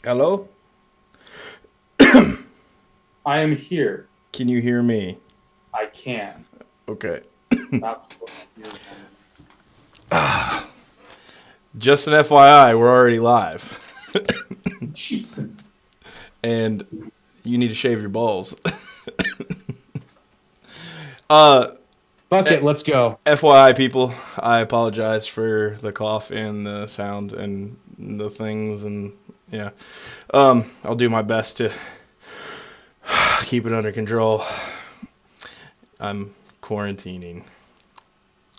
Hello? I am here. Can you hear me? I can. Okay. That's what I'm here for. Just an FYI, we're already live. Jesus. And you need to shave your balls. uh, Fuck it, let's go. FYI, people, I apologize for the cough and the sound and the things, and yeah. I'll do my best to keep it under control. I'm quarantining.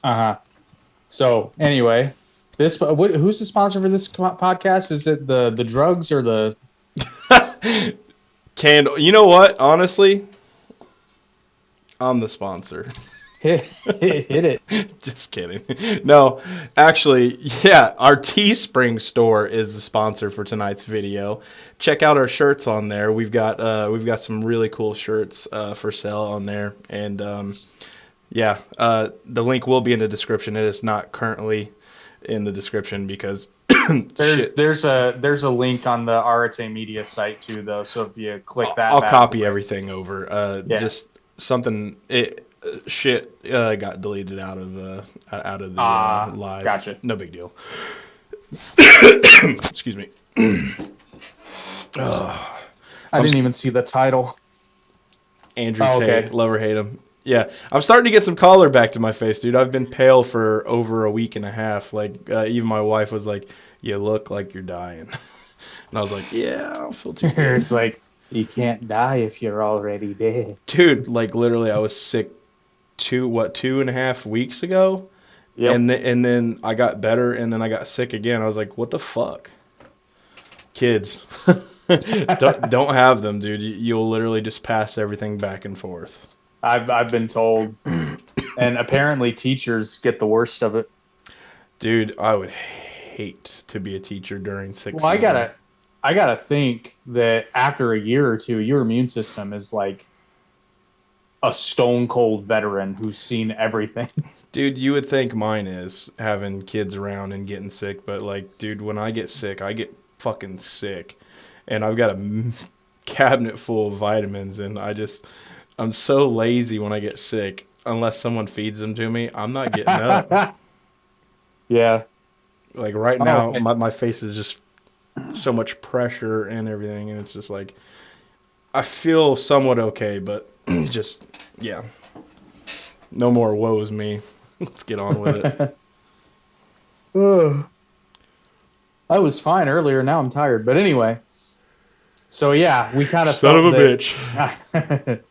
Uh-huh. So, anyway, who's the sponsor for this podcast? Is it the drugs or the Candle. You know what? Honestly, I'm the sponsor. hit it? Just kidding. No, actually, yeah, our Teespring store is the sponsor for tonight's video. Check out our shirts on there. We've got some really cool shirts for sale on there, and yeah, the link will be in the description. It is not currently in the description because There's shit. there's a there's a link on the RTA Media site too, though. So if you click that I'll bad copy boy, everything over. yeah. Just something shit got deleted out of the Ah, live. gotcha. No big deal. Excuse me. I I'm didn't even see the title. Andrew Oh, Tate, okay. love or hate him. Yeah, I'm starting to get some color back to my face, dude. I've been pale for over a week and a half. Like even my wife was like, "You look like you're dying," and I was like, "Yeah, I don't feel too good." It's like you can't die if you're already dead. Dude, like literally, I was sick 2.5 weeks ago, Yep. and then I got better, and then I got sick again. I was like, what the fuck, kids, don't have them, dude. You'll literally just pass everything back and forth. I've been told, and apparently teachers get the worst of it. Dude, I would hate to be a teacher during sick Well, I season. gotta I gotta think that after a year or two, your immune system is like a stone cold veteran who's seen everything. Dude, you would think mine is having kids around and getting sick, but like, dude, when I get sick, I get fucking sick, and I've got a cabinet full of vitamins, and I'm so lazy when I get sick. Unless someone feeds them to me, I'm not getting up. Yeah. Like right Oh, now, okay. my face is just so much pressure and everything, and it's just like I feel somewhat okay, but just yeah, no more woes me. Let's get on with it. Ugh. I was fine earlier. Now I'm tired. But anyway, so yeah, we kind of Son of felt a bitch. that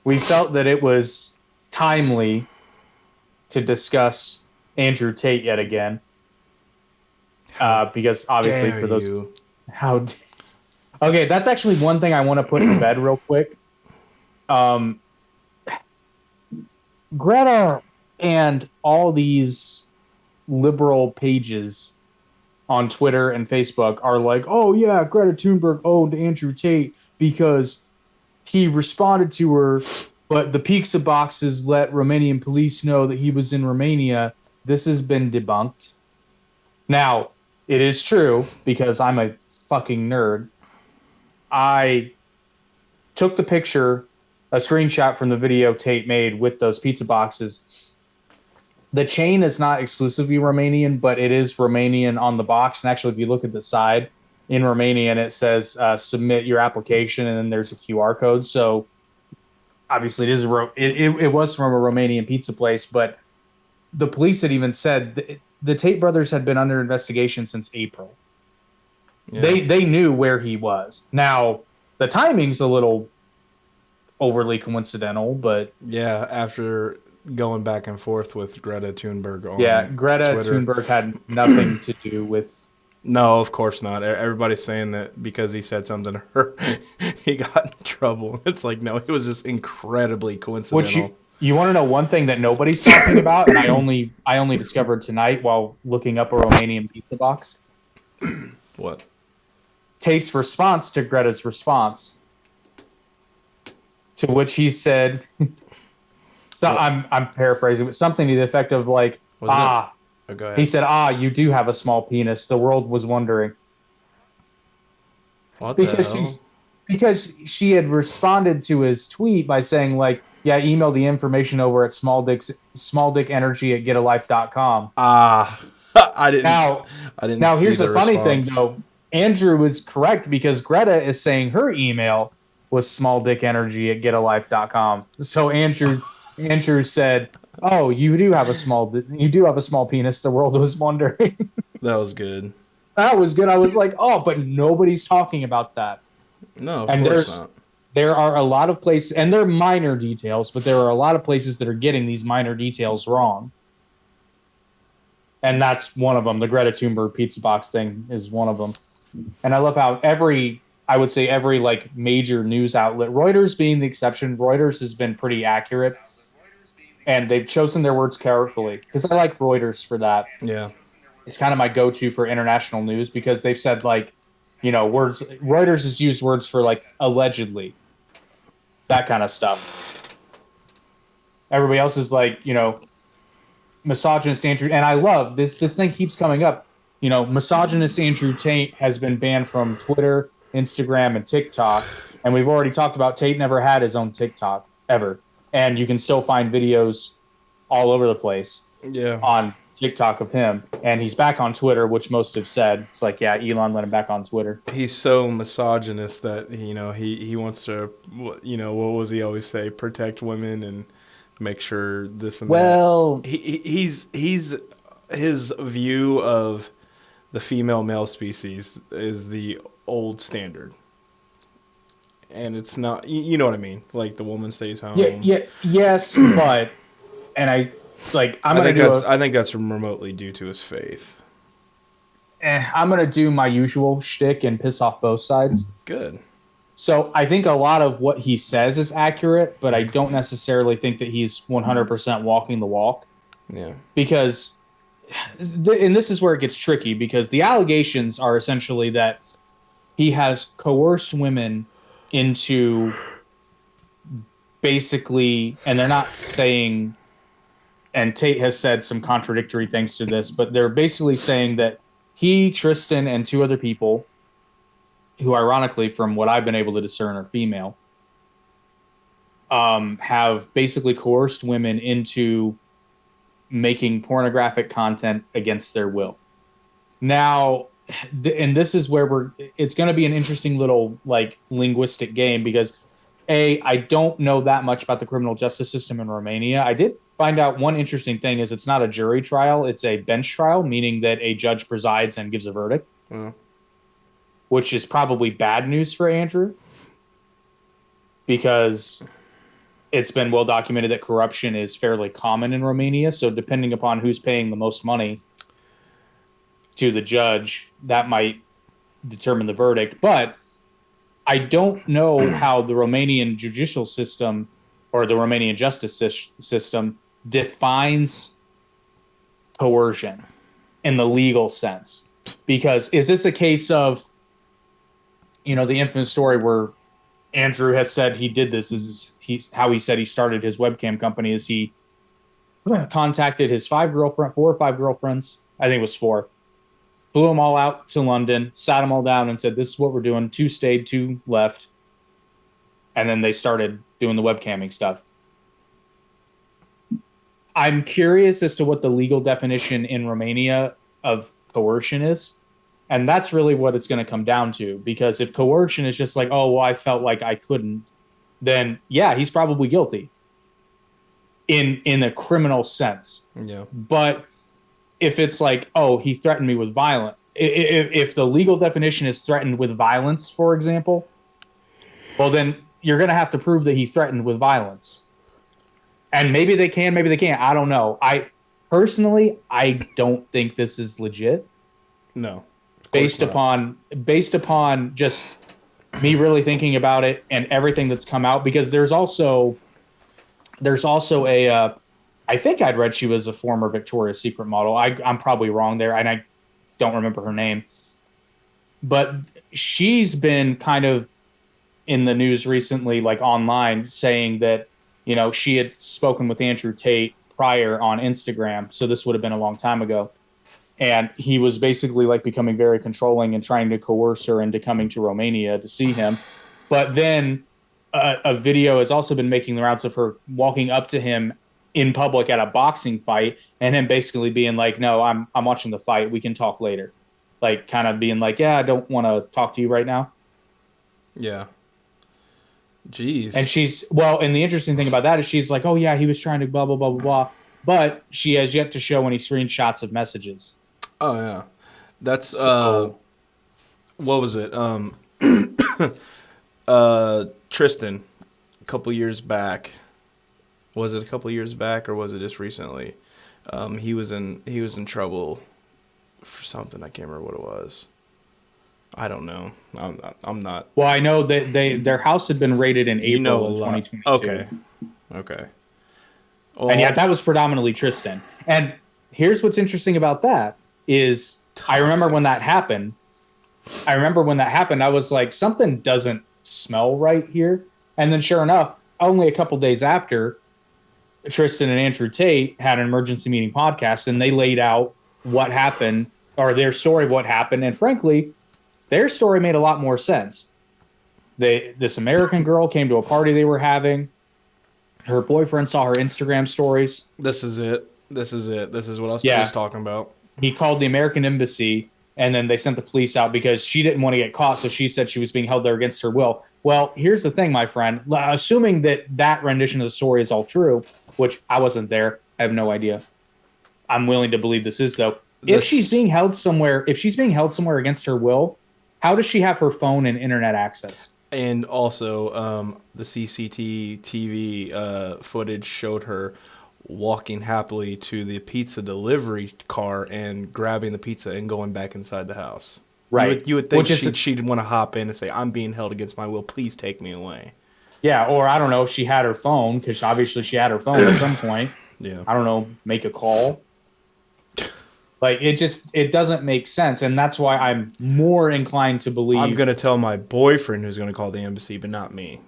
we felt that it was timely to discuss Andrew Tate yet again, How because obviously dare for those you? how okay, that's actually one thing I want to put to bed real quick. Um, Greta and all these liberal pages on Twitter and Facebook are like, oh yeah, Greta Thunberg owned Andrew Tate because he responded to her, but the pizza boxes let Romanian police know that he was in Romania. This has been debunked. Now, it is true because I'm a fucking nerd. I took the picture, a screenshot from the video Tate made with those pizza boxes. The chain is not exclusively Romanian, but it is Romanian on the box. And actually, if you look at the side in Romanian, it says submit your application, and then there's a QR code. So obviously, it was from a Romanian pizza place, but the police had even said the Tate brothers had been under investigation since April. Yeah, They knew where he was. Now the timing's a little overly coincidental, but yeah. After going back and forth with Greta Thunberg yeah, on Greta Twitter, Thunberg had nothing to do with. no, of course not. Everybody's saying that because he said something to her, he got in trouble. It's like no, it was just incredibly Which coincidental. you want to know one thing that nobody's talking about, and I only discovered tonight while looking up a Romanian pizza box. What? Tate's response to Greta's response, to which he said, so What I'm paraphrasing, but something to the effect of like, wasn't it? ah, Oh, go he ahead. said, ah, you do have a small penis. The world was wondering. What the because hell? she had responded to his tweet by saying like, yeah, email the information over at smalldickenergy at getalife.com. Ah, Now, I didn't now see here's the the funny thing response. though. Andrew was correct because Greta is saying her email was smalldickenergy at getalife.com. So Andrew said, "Oh, you do have a small penis." The world was wondering. That was good. That was good. I was like, "Oh, but nobody's talking about that." No, of And course not. there are a lot of places, and they're minor details, but there are a lot of places that are getting these minor details wrong. And that's one of them. The Greta Thunberg pizza box thing is one of them. And I love how I would say every like major news outlet, Reuters being the exception, Reuters has been pretty accurate, and they've chosen their words carefully because I like Reuters for that. Yeah. It's kind of my go-to for international news because they've said like, words. Reuters has used words for like allegedly, that kind of stuff. Everybody else is like, misogynist Andrew, and I love this. This thing keeps coming up. Misogynist Andrew Tate has been banned from Twitter, Instagram, and TikTok, and we've already talked about Tate never had his own TikTok ever, and you can still find videos all over the place Yeah. on TikTok of him, and he's back on Twitter, which most have said it's like, yeah, Elon let him back on Twitter. He's so misogynist that he wants to, what was he always say, protect women and make sure this and that. Well, He's his view of the female male species is the old standard, and it's not. You know what I mean? Like the woman stays yeah, home. yeah, yes, but and I'm gonna do I think that's remotely due to his faith. I'm gonna do my usual shtick and piss off both sides. Good. So I think a lot of what he says is accurate, but I don't necessarily think that he's 100% walking the walk Yeah. because, and this is where it gets tricky because the allegations are essentially that he has coerced women into basically, and they're not saying, and Tate has said some contradictory things to this, but they're basically saying that he, Tristan, and two other people who ironically, from what I've been able to discern, are female, have basically coerced women into making pornographic content against their will. Now, and this is where it's going to be an interesting little like linguistic game because I don't know that much about the criminal justice system in Romania. I did find out one interesting thing is it's not a jury trial, it's a bench trial, meaning that a judge presides and gives a verdict. Which is probably bad news for Andrew because it's been well documented that corruption is fairly common in Romania. So depending upon who's paying the most money to the judge, that might determine the verdict. But I don't know how the Romanian judicial system or the Romanian justice system defines coercion in the legal sense. Because is this a case of the infamous story where Andrew has said he did this is how he said he started his webcam company is he contacted his 4 or 5 girlfriends. I think it was 4. Flew them all out to London, sat them all down and said, this is what we're doing. 2 stayed, 2 left. And then they started doing the webcamming stuff. I'm curious as to what the legal definition in Romania of coercion is. And that's really what it's going to come down to. Because if coercion is just like, oh, well, I felt like I couldn't, then yeah, he's probably guilty in a criminal sense. Yeah. But if it's like, oh, he threatened me with violence, if the legal definition is threatened with violence, for example, well, then you're going to have to prove that he threatened with violence. And maybe they can, maybe they can't. I don't know. I don't think this is legit. No. Based upon just me really thinking about it and everything that's come out, because there's also a I think I'd read she was a former Victoria's Secret model. I'm probably wrong there, and I don't remember her name, but she's been kind of in the news recently, like online, saying that she had spoken with Andrew Tate prior on Instagram, so this would have been a long time ago. and he was basically like becoming very controlling and trying to coerce her into coming to Romania to see him. But then a video has also been making the rounds of her walking up to him in public at a boxing fight, and him basically being like, "No, I'm watching the fight. We can talk later." Like kind of being like, "Yeah, I don't want to talk to you right now." Yeah. And Jeez. she's well, and the interesting thing about that is she's like, "Oh yeah, he was trying to blah blah blah blah blah," but she has yet to show any screenshots of messages. Oh yeah. That's So what was it? Tristan, a couple years back. Was it a couple years back or was it just recently? He was in trouble for something. I can't remember what it was. I don't know. I'm not. well, I know that their house had been raided in You know April a of lot. 2022, Okay. Okay. and yet Well, that was predominantly Tristan. And here's what's interesting about that is I remember when toxic. that happened. I remember when that happened. I was like, something doesn't smell right here. And then, sure enough, only a couple days after, Tristan and Andrew Tate had an emergency meeting podcast, and they laid out what happened or their story of what happened. And frankly, their story made a lot more sense. This American girl came to a party they were having. Her boyfriend saw her Instagram stories. This is it. This is it. This is what I was Yeah, just talking about. he called the American embassy, and then they sent the police out because she didn't want to get caught. So she said she was being held there against her will. Well, here's the thing, my friend. Assuming that that rendition of the story is all true, which I wasn't there, I have no idea. I'm willing to believe this is though. If she's This being held somewhere, if she's being held somewhere against her will, how does she have her phone and internet access? and also the CCTV footage showed her walking happily to the pizza delivery car and grabbing the pizza and going back inside the house. Right. You would think Which is she'd want to hop in and say, "I'm being held against my will. Please take me away." yeah, or I don't know, she had her phone because obviously she had her phone at some point. Yeah. I don't know, make a call. Like it doesn't make sense, and that's why I'm more inclined to I'm believe. gonna tell my boyfriend who's gonna call the embassy, but not me.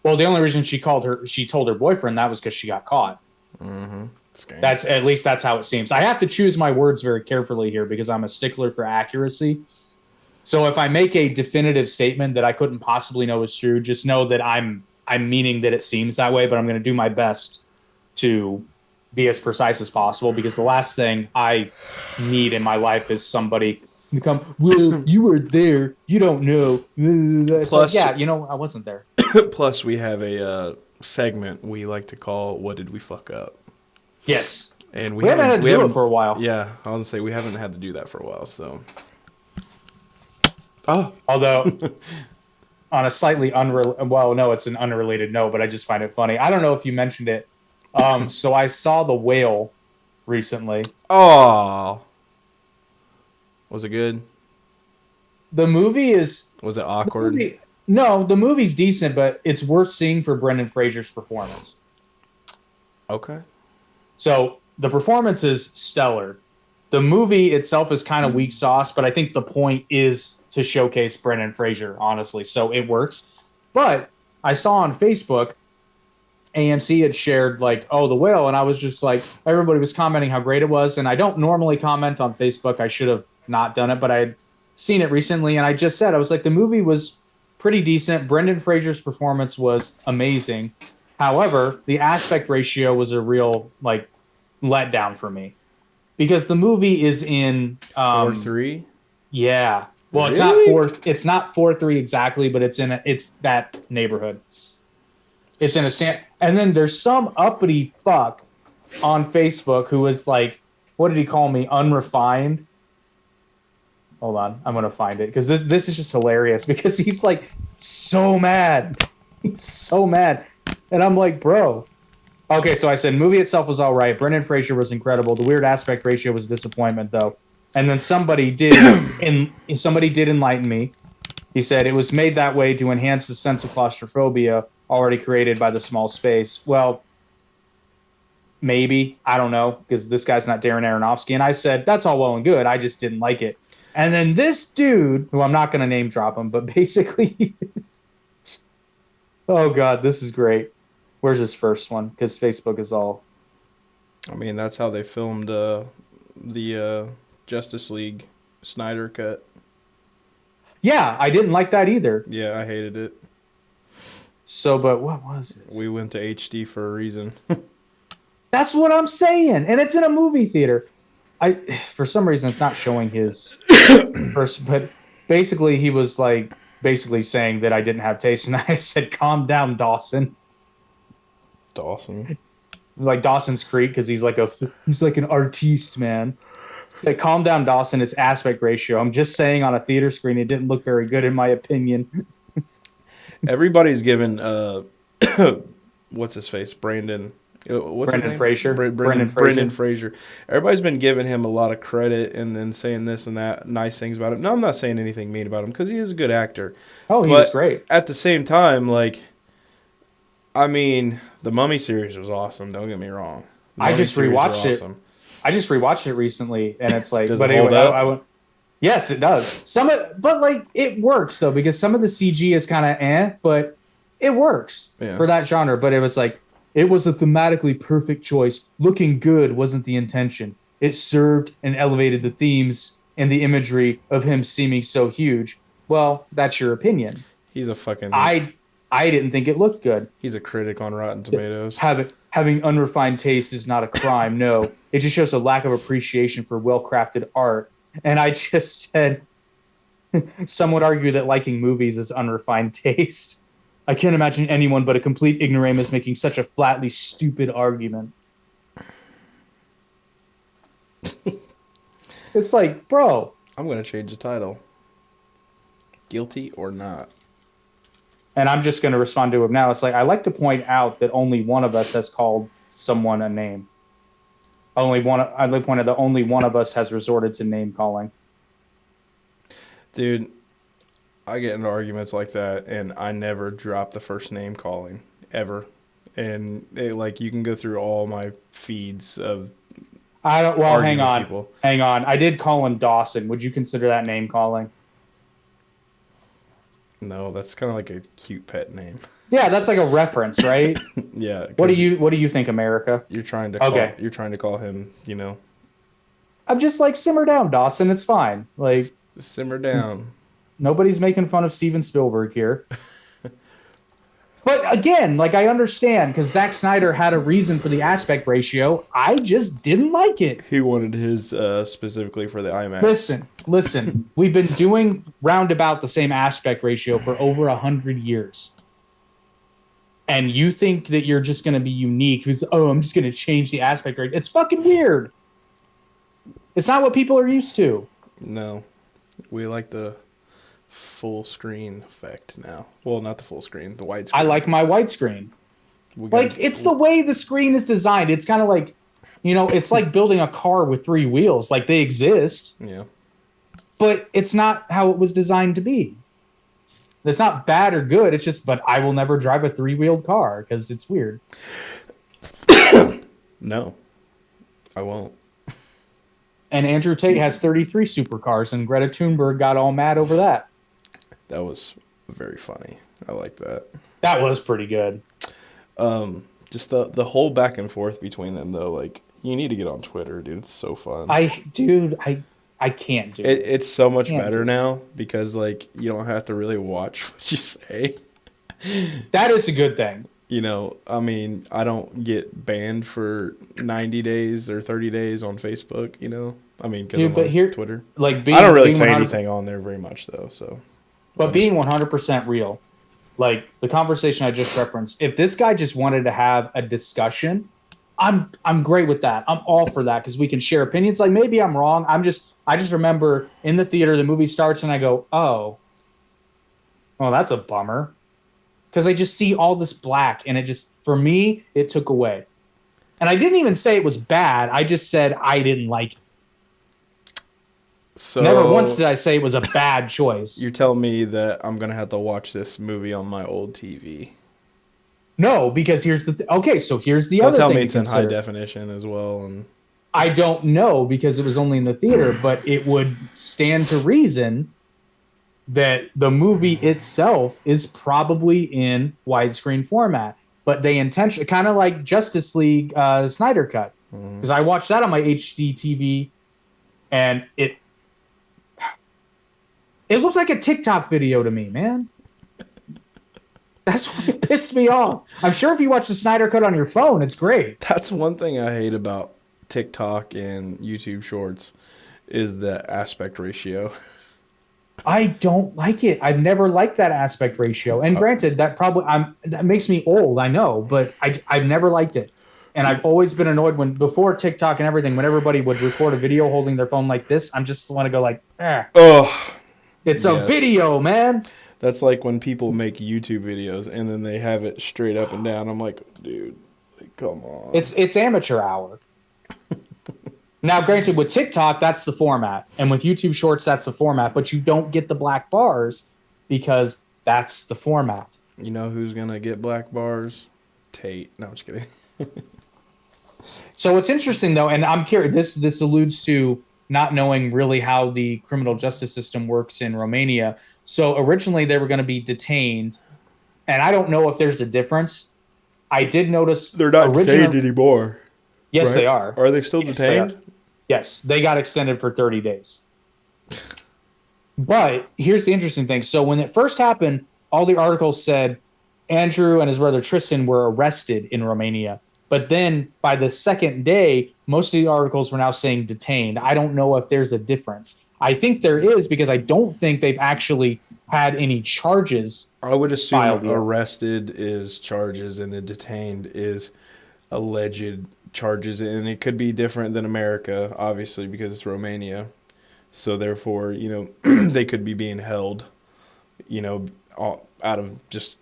Well, the only reason she told her boyfriend that was because she got caught. Mm-hmm. Scam. That's at least that's how it seems. I have to choose my words very carefully here because I'm a stickler for accuracy. So if I make a definitive statement that I couldn't possibly know is true, just know that I'm meaning that it seems that way, but I'm going to do my best to be as precise as possible because the last thing I need in my life is somebody to come, well, you were there, you don't know. It's like, Plus, yeah, I wasn't there. plus we have a segment we like to call "What Did We Fuck Up?" Yes. And We haven't had to do it for a while. Yeah, I want to say we haven't had to do that for a while. So, oh, Although on a slightly well, no, it's an unrelated note, but I just find it funny. I don't know if you mentioned it. So I saw The Whale recently. oh, was it good? The movie is Was it the awkward? movie. No, the movie's decent, but it's worth seeing for Brendan Fraser's performance. Okay. So the performance is stellar. The movie itself is kind of weak sauce, but I think the point is to showcase Brendan Fraser, honestly. So it works. But I saw on Facebook AMC had shared like, oh, The Whale, and I was just like, everybody was commenting how great it was, and I don't normally comment on Facebook. I should have not done it, but I had seen it recently, and I just said I was like, the movie was pretty decent. Brendan Fraser's performance was amazing. However, the aspect ratio was a real like letdown for me because the movie is in 4-3. yeah. Well, Really? it's not 4-3 exactly, but it's that neighborhood. It's in a and then there's some uppity fuck on Facebook who was like, what did he call me? Unrefined. Hold on, I'm gonna find it because this is just hilarious because he's like so mad. He's so mad. And I'm like, bro. Okay, so I said movie itself was all right. Brendan Fraser was incredible. The weird aspect ratio was a disappointment though. And then somebody did enlighten me. He said it was made that way to enhance the sense of claustrophobia already created by the small space. Well, maybe. I don't know, because this guy's not Darren Aronofsky. And I said, that's all well and good. I just didn't like it. And then this dude, who I'm not going to name drop him, but basically, oh God, this is great. Where's his first one? Because Facebook is all. I mean, that's how they filmed the Justice League Snyder cut. Yeah, I didn't like that either. Yeah, I hated it. So, but what was it? We went to HD for a reason. That's what I'm saying, and it's in a movie theater. For some reason, it's not showing his first, but basically, he was like basically saying that I didn't have taste, and I said, "Calm down, Dawson." Dawson. Like Dawson's Creek, because he's like an artiste, man. Like, calm down, Dawson. It's aspect ratio. I'm just saying, on a theater screen, it didn't look very good, in my opinion. Everybody's given what's his face? Brandon. What's Brendan his name? Fraser. Brendan Fraser. Everybody's been giving him a lot of credit and then saying this and that nice things about him. No, I'm not saying anything mean about him because he is a good actor. Oh, he was great. At the same time, like, I mean, the Mummy series was awesome. Don't get me wrong. I just rewatched it. I just rewatched it recently, and it's like, Does but it hold anyway, up? Yes, it does. But like it works though, because some of the CG is kind of but it works for that genre. But it was like, it was a thematically perfect choice. Looking good wasn't the intention. It served and elevated the themes and the imagery of him seeming so huge. Well, that's your opinion. He's a fucking. I didn't think it looked good. He's a critic on Rotten Tomatoes. Having unrefined taste is not a crime. No, it just shows a lack of appreciation for well-crafted art. And I just said, some would argue that liking movies is unrefined taste. I can't imagine anyone but a complete ignoramus making such a flatly stupid argument. It's like, bro. I'm going to change the title. Guilty or not? And I'm just going to respond to him now. It's like, I like to point out that only one of us has called someone a name. I'd like to point out that only one of us has resorted to name calling. Dude, I get into arguments like that, and I never drop the first name calling ever. And you can go through all my feeds of. I don't. Well, hang on. People. Hang on. I did call him Dawson. Would you consider that name calling? No, that's kind of like a cute pet name. Yeah, that's like a reference, right? Yeah. What do you think, America? You're trying to call him, I'm just like, simmer down, Dawson. It's fine. Like, simmer down. Nobody's making fun of Steven Spielberg here. But again, like, I understand, because Zack Snyder had a reason for the aspect ratio. I just didn't like it. He wanted his specifically for the IMAX. Listen. We've been doing roundabout the same aspect ratio for over 100 years. And you think that you're just going to be unique because, I'm just going to change the aspect ratio. It's fucking weird. It's not what people are used to. No. We like the full screen effect now. Well, not the full screen, the widescreen. I like my widescreen. It's the way the screen is designed. It's kind of like, it's like building a car with 3 wheels. Like, they exist. Yeah. But it's not how it was designed to be. It's not bad or good. It's just, but I will never drive a 3-wheeled car because it's weird. No, I won't. And Andrew Tate has 33 supercars, and Greta Thunberg got all mad over that. That was very funny. I like that. That was pretty good. Just the whole back and forth between them, though. Like, you need to get on Twitter, dude. It's so fun. I can't do it. It's so much better now because, like, you don't have to really watch what you say. That is a good thing. I mean, I don't get banned for 90 days or 30 days on Facebook, I mean, because I'm on Twitter. Like, I don't really say anything on there very much, though, so. But being 100% real, like the conversation I just referenced, if this guy just wanted to have a discussion, I'm great with that. I'm all for that because we can share opinions. Like, maybe I'm wrong. I just remember in the theater, the movie starts and I go, oh, well, that's a bummer. Because I just see all this black and it just, for me, it took away. And I didn't even say it was bad. I just said I didn't like it. So never once did I say it was a bad choice. You're telling me that I'm going to have to watch this movie on my old TV. No, because here's the so here's the Don't other thing. Tell me it's in high definition as well. And I don't know because it was only in the theater, but it would stand to reason that the movie itself is probably in widescreen format. But they intentionally, kind of like Justice League Snyder Cut, because I watched that on my HD TV and it looked like a TikTok video to me, man. That's what pissed me off. I'm sure if you watch the Snyder Cut on your phone, it's great. That's one thing I hate about TikTok and YouTube Shorts is the aspect ratio. I don't like it. I've never liked that aspect ratio. And granted, that makes me old, I know, but I've never liked it. And I've always been annoyed when before TikTok and everything, when everybody would record a video holding their phone like this, I'm just want to go like, Oh, it's a yes. video, man. That's like when people make YouTube videos and then they have it straight up and down. I'm like, dude, like, come on. It's amateur hour. Now, granted, with TikTok, that's the format. And with YouTube Shorts, that's the format. But you don't get the black bars because that's the format. You know who's going to get black bars? Tate. No, I'm just kidding. So what's interesting, though, and I'm curious, this alludes to not knowing really how the criminal justice system works in Romania. So originally they were going to be detained. And I don't know if there's a difference. I did notice they're not detained anymore. Yes, right? They are. Are they still detained? Yes, they got extended for 30 days. But here's the interesting thing. So when it first happened, all the articles said Andrew and his brother Tristan were arrested in Romania. But then by the second day, most of the articles were now saying detained. I don't know if there's a difference. I think there is because I don't think they've actually had any charges. I would assume arrested is charges and the detained is alleged charges, and it could be different than America, obviously, because it's Romania. So therefore, they could be being held, out of just,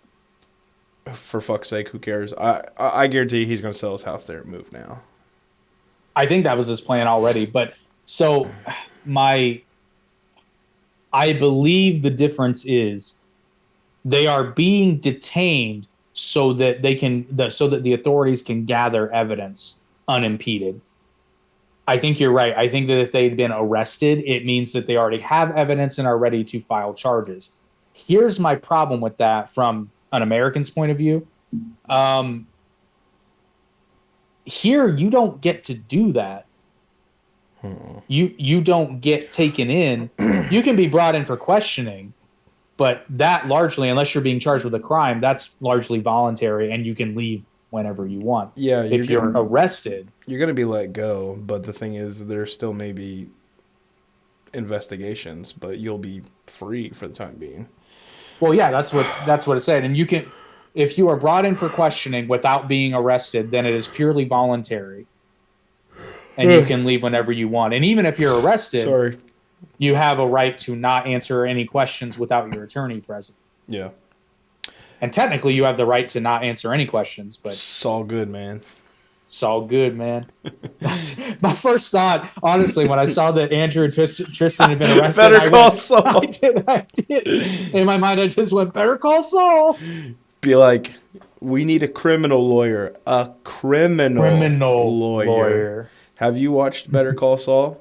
for fuck's sake, who cares? I guarantee he's going to sell his house there and move now. I think that was his plan already. But so I believe the difference is they are being detained so that the authorities can gather evidence unimpeded. I think you're right. I think that if they'd been arrested, it means that they already have evidence and are ready to file charges. Here's my problem with that from an American's point of view. Here, you don't get to do that. You don't get taken in. You can be brought in for questioning, but that largely, unless you're being charged with a crime, that's largely voluntary, and you can leave whenever you want. Yeah, if you're arrested, you're going to be let go. But the thing is, there still may be investigations, but you'll be free for the time being. Well, yeah, that's what it said. And you can, if you are brought in for questioning without being arrested, then it is purely voluntary, and you can leave whenever you want. And even if you're arrested, you have a right to not answer any questions without your attorney present. Yeah. And technically, you have the right to not answer any questions, but it's all good, man. It's all good, man. That's my first thought, honestly, when I saw that Andrew and Tristan had been arrested. Better call Saul. I did. In my mind, I just went, better call Saul. Be like, we need a criminal lawyer. A criminal lawyer. Have you watched Better Call Saul?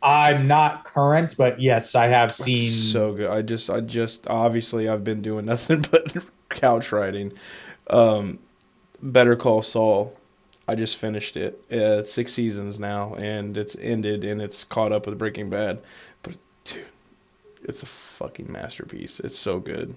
I'm not current, but yes, I have seen. That's so good. I just obviously I've been doing nothing but couch writing. Better Call Saul. I just finished it. 6 seasons now, and it's ended, and it's caught up with Breaking Bad. But dude, it's a fucking masterpiece. It's so good.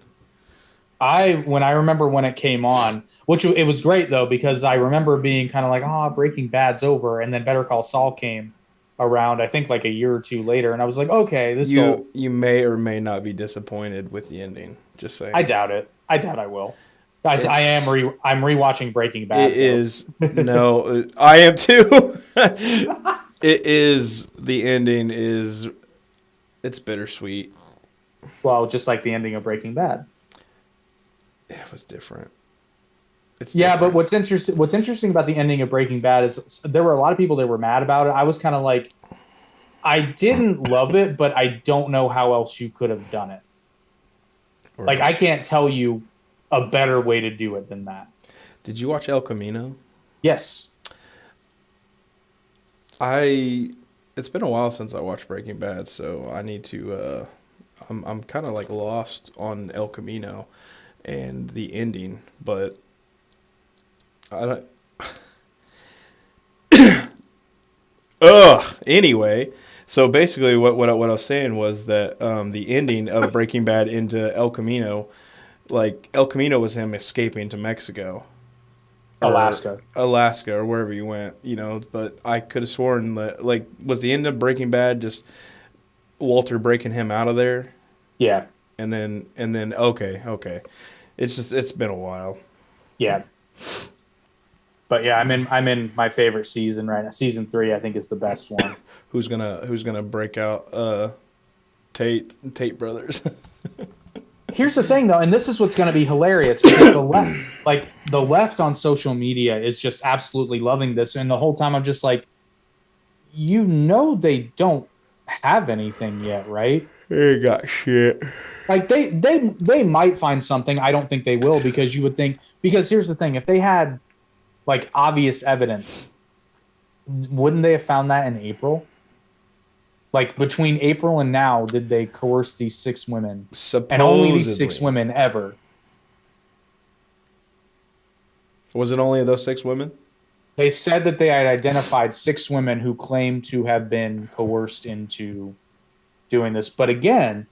When I remember when it came on, which it was great though, because I remember being kind of like, Breaking Bad's over, and then Better Call Saul came around, I think like a year or two later, and I was like, okay, you may or may not be disappointed with the ending. Just saying. I doubt it. I doubt I will. Guys, I'm rewatching Breaking Bad. It is no, I am too. It is, the ending is, it's bittersweet. Well, just like the ending of Breaking Bad. It was different. But what's interesting about the ending of Breaking Bad is there were a lot of people that were mad about it. I was kind of like, I didn't love it, but I don't know how else you could have done it. Right. Like, I can't tell you a better way to do it than that. Did you watch El Camino? Yes. It's been a while since I watched Breaking Bad, so I need to I'm kind of like lost on El Camino and the ending, but I don't anyway, So basically, what I was saying was that the ending of Breaking Bad into El Camino, like El Camino was him escaping to Mexico or Alaska. Alaska or wherever you went, you know. But I could have sworn that, like, was the end of Breaking Bad just Walter breaking him out of there, Yeah. and then okay, it's been a while. Yeah. But yeah, I'm in my favorite season right now. Season 3, I think, is the best one. Who's gonna break out Tate brothers? Here's the thing, though, and this is what's going to be hilarious because the left on social media is just absolutely loving this, and the whole time I'm just like, they don't have anything yet, right? They got shit. Like they might find something. I don't think they will because you would think because here's the thing: if they had like obvious evidence, wouldn't they have found that in April? Like between April and now, did they coerce these 6 women and only these 6 women Supposedly. ever? Was it only those 6 women? They said that they had identified 6 women who claimed to have been coerced into doing this. But again,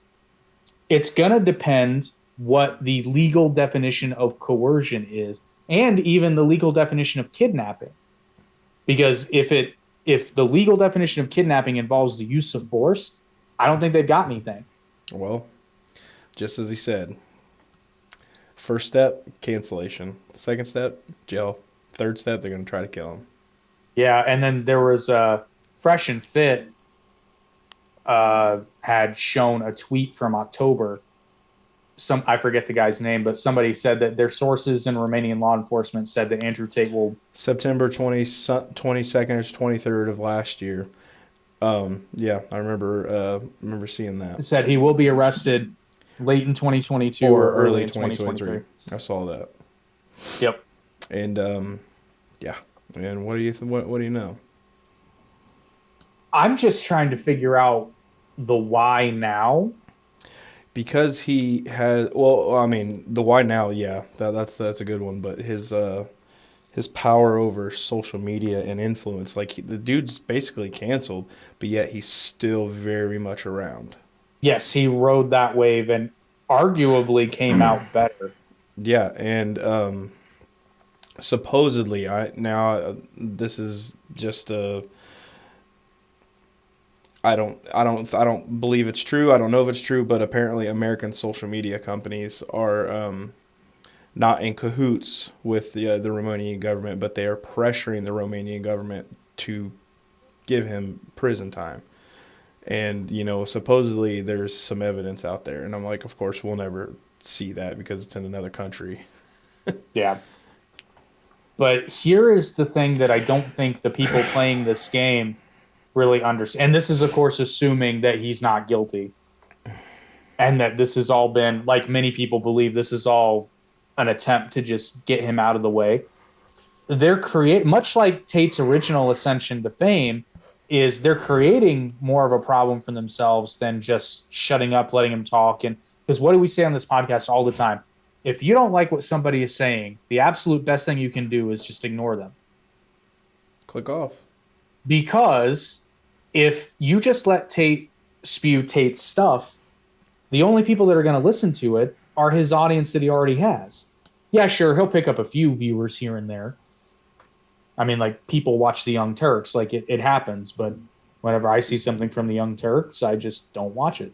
it's going to depend what the legal definition of coercion is and even the legal definition of kidnapping. Because if the legal definition of kidnapping involves the use of force, I don't think they've got anything. Well, just as he said. First step, cancellation. Second step, jail. Third step, they're gonna try to kill him. Yeah, and then there was Fresh and Fit had shown a tweet from October. I forget the guy's name, but somebody said that their sources in Romanian law enforcement said that Andrew Tate will September 22nd or 23rd of last year. Yeah, I remember seeing that. said he will be arrested late in 2022 Or or early early in 2023. 2023. I saw that. Yep. And yeah. And what do you know? I'm just trying to figure out the why now. Because he has, well, I mean, the why now, yeah, that's a good one. But his power over social media and influence, like the dude's basically canceled, but yet he's still very much around. Yes, he rode that wave and arguably came out better. Yeah, and supposedly, this is just a. I don't believe it's true. I don't know if it's true, but apparently American social media companies are not in cahoots with the Romanian government, but they are pressuring the Romanian government to give him prison time. And supposedly there's some evidence out there, and I'm like, of course we'll never see that because it's in another country. Yeah. But here is the thing that I don't think the people playing this game really understand. And this is, of course, assuming that he's not guilty and that this has all been, like many people believe, this is all an attempt to just get him out of the way. Much like Tate's original ascension to fame, is they're creating more of a problem for themselves than just shutting up, letting him talk. And because what do we say on this podcast all the time? If you don't like what somebody is saying, the absolute best thing you can do is just ignore them. Click off. Because if you just let Tate spew Tate's stuff, the only people that are going to listen to it are his audience that he already has. Yeah, sure, he'll pick up a few viewers here and there. I mean, like, people watch the Young Turks. Like, it happens. But whenever I see something from the Young Turks, I just don't watch it.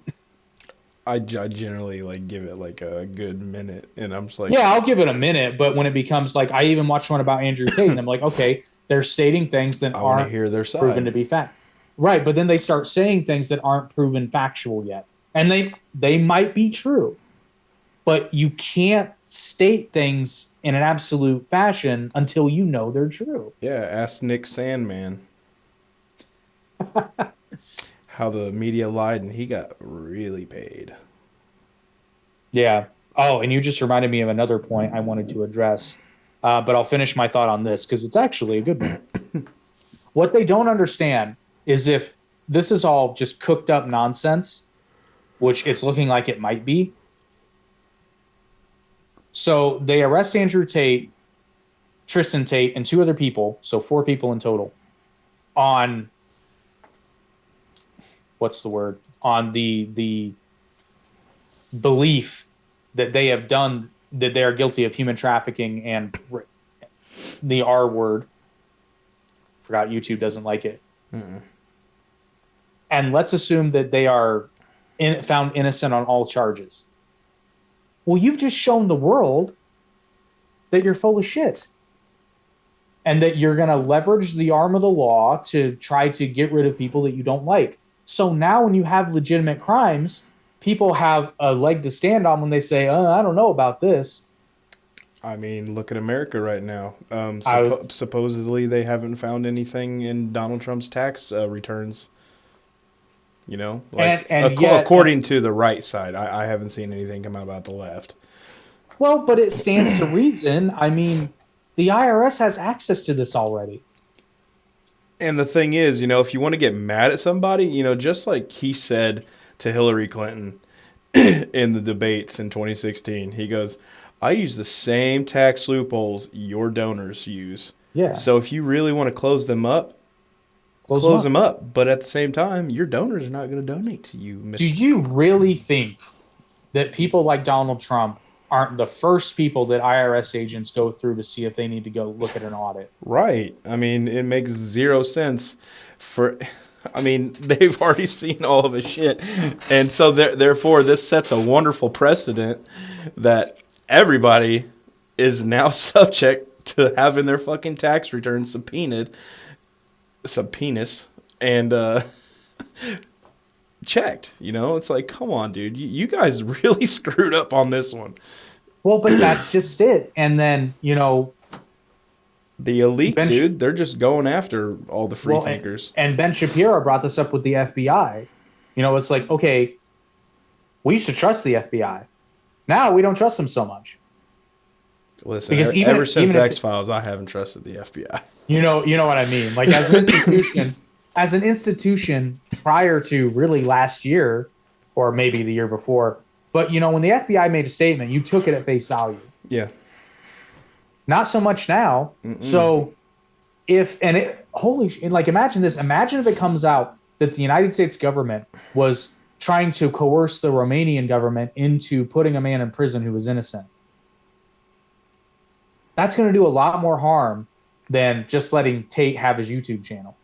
I generally like give it like a good minute, and I'm just like, yeah, I'll give it a minute. But when it becomes like, I even watched one about Andrew Tate, and I'm like, okay, they're stating things that I want to aren't hear their side. proven to be fact. Right, but then they start saying things that aren't proven factual yet. And they might be true. But you can't state things in an absolute fashion until you know they're true. Yeah, ask Nick Sandman how the media lied and he got really paid. Yeah. Oh, and you just reminded me of another point I wanted to address. But I'll finish my thought on this because it's actually a good one. What they don't understand is if this is all just cooked up nonsense, which it's looking like it might be. So they arrest Andrew Tate, Tristan Tate, and 2 other people, so 4 people in total, on what's the word, on the belief that they have done, that they are guilty of human trafficking and the R word. Forgot YouTube doesn't like it. Mm-mm. And let's assume that they are found innocent on all charges. Well, you've just shown the world that you're full of shit and that you're going to leverage the arm of the law to try to get rid of people that you don't like. So now when you have legitimate crimes, people have a leg to stand on when they say, I don't know about this. I mean, look at America right now. I, Supposedly they haven't found anything in Donald Trump's tax returns. You know, like and yet, according to the right side, I haven't seen anything come out about the left. well, but it stands to reason. I mean, the IRS has access to this already. And the thing is, you know, if you want to get mad at somebody, you know, just like he said to Hillary Clinton in the debates in 2016, he goes, I use the same tax loopholes your donors use. Yeah. So if you really want to close them up, close them up. But at the same time, your donors are not going to donate to you. Do you really think that people like Donald Trump aren't the first people that IRS agents go through to see if they need to go look at an audit? Right. I mean, it makes zero sense I mean, they've already seen all of his shit. And so therefore this sets a wonderful precedent that everybody is now subject to having their fucking tax returns subpoenas and checked. You know, it's like, come on, dude, you guys really screwed up on this one. Well, but that's just it. And then, you know, the elite, dude, they're just going after all the free thinkers. And Ben Shapiro brought this up with the FBI. You know, it's like, okay, we used to trust the FBI. Now we don't trust them so much. Listen, because ever since X-Files, I haven't trusted the FBI. You know what I mean? Like, as an institution, prior to really last year, or maybe the year before, but, you know, when the FBI made a statement, you took it at face value. Yeah. Not so much now. Mm-mm. So imagine this. Imagine if it comes out that the United States government was trying to coerce the Romanian government into putting a man in prison who was innocent. That's going to do a lot more harm than just letting Tate have his YouTube channel.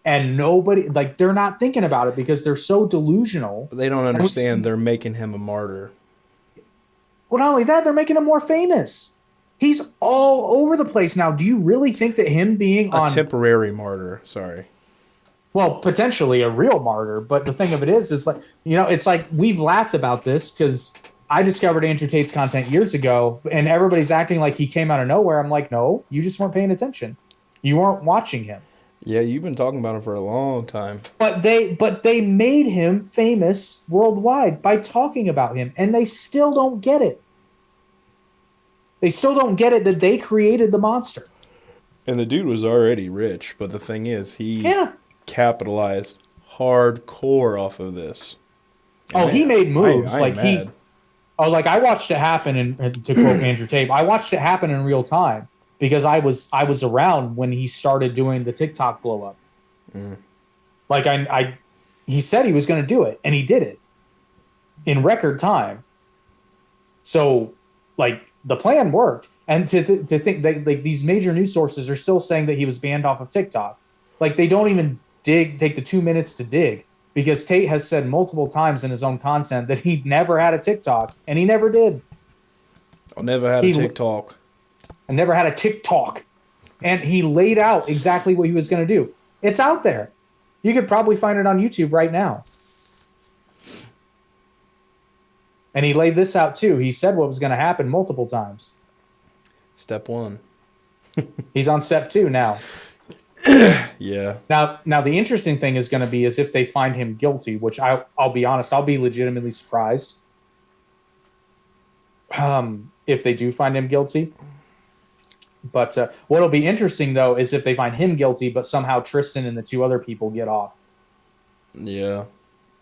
And nobody, like, they're not thinking about it because they're so delusional. But they don't understand they're making him a martyr. Well, not only that, they're making him more famous. He's all over the place now. Do you really think that him being a temporary martyr, sorry. Well, potentially a real martyr, but the thing of it is like, you know, it's like we've laughed about this because I discovered Andrew Tate's content years ago, and everybody's acting like he came out of nowhere. I'm like, no, you just weren't paying attention. You weren't watching him. Yeah, you've been talking about him for a long time. But they made him famous worldwide by talking about him, and they still don't get it. They still don't get it that they created the monster. And the dude was already rich, but the thing is, he capitalized hardcore off of this. And he made moves. I watched it happen, and to quote Andrew Tate, I watched it happen in real time. Because I was around when he started doing the TikTok blow up. Mm. Like he said he was going to do it, and he did it in record time. So, like, the plan worked. And to think that, like, these major news sources are still saying that he was banned off of TikTok. Like, they don't even take the 2 minutes to dig, because Tate has said multiple times in his own content that he never had a TikTok, and he never did. I never had a TikTok. I never had a TikTok. And he laid out exactly what he was going to do. It's out there. You could probably find it on YouTube right now. And he laid this out too. He said what was going to happen multiple times. Step 1. He's on step 2 now. Yeah. Now the interesting thing is going to be is if they find him guilty, which I'll be honest, I'll be legitimately surprised. If they do find him guilty. But what'll be interesting, though, is if they find him guilty, but somehow Tristan and the 2 other people get off. Yeah.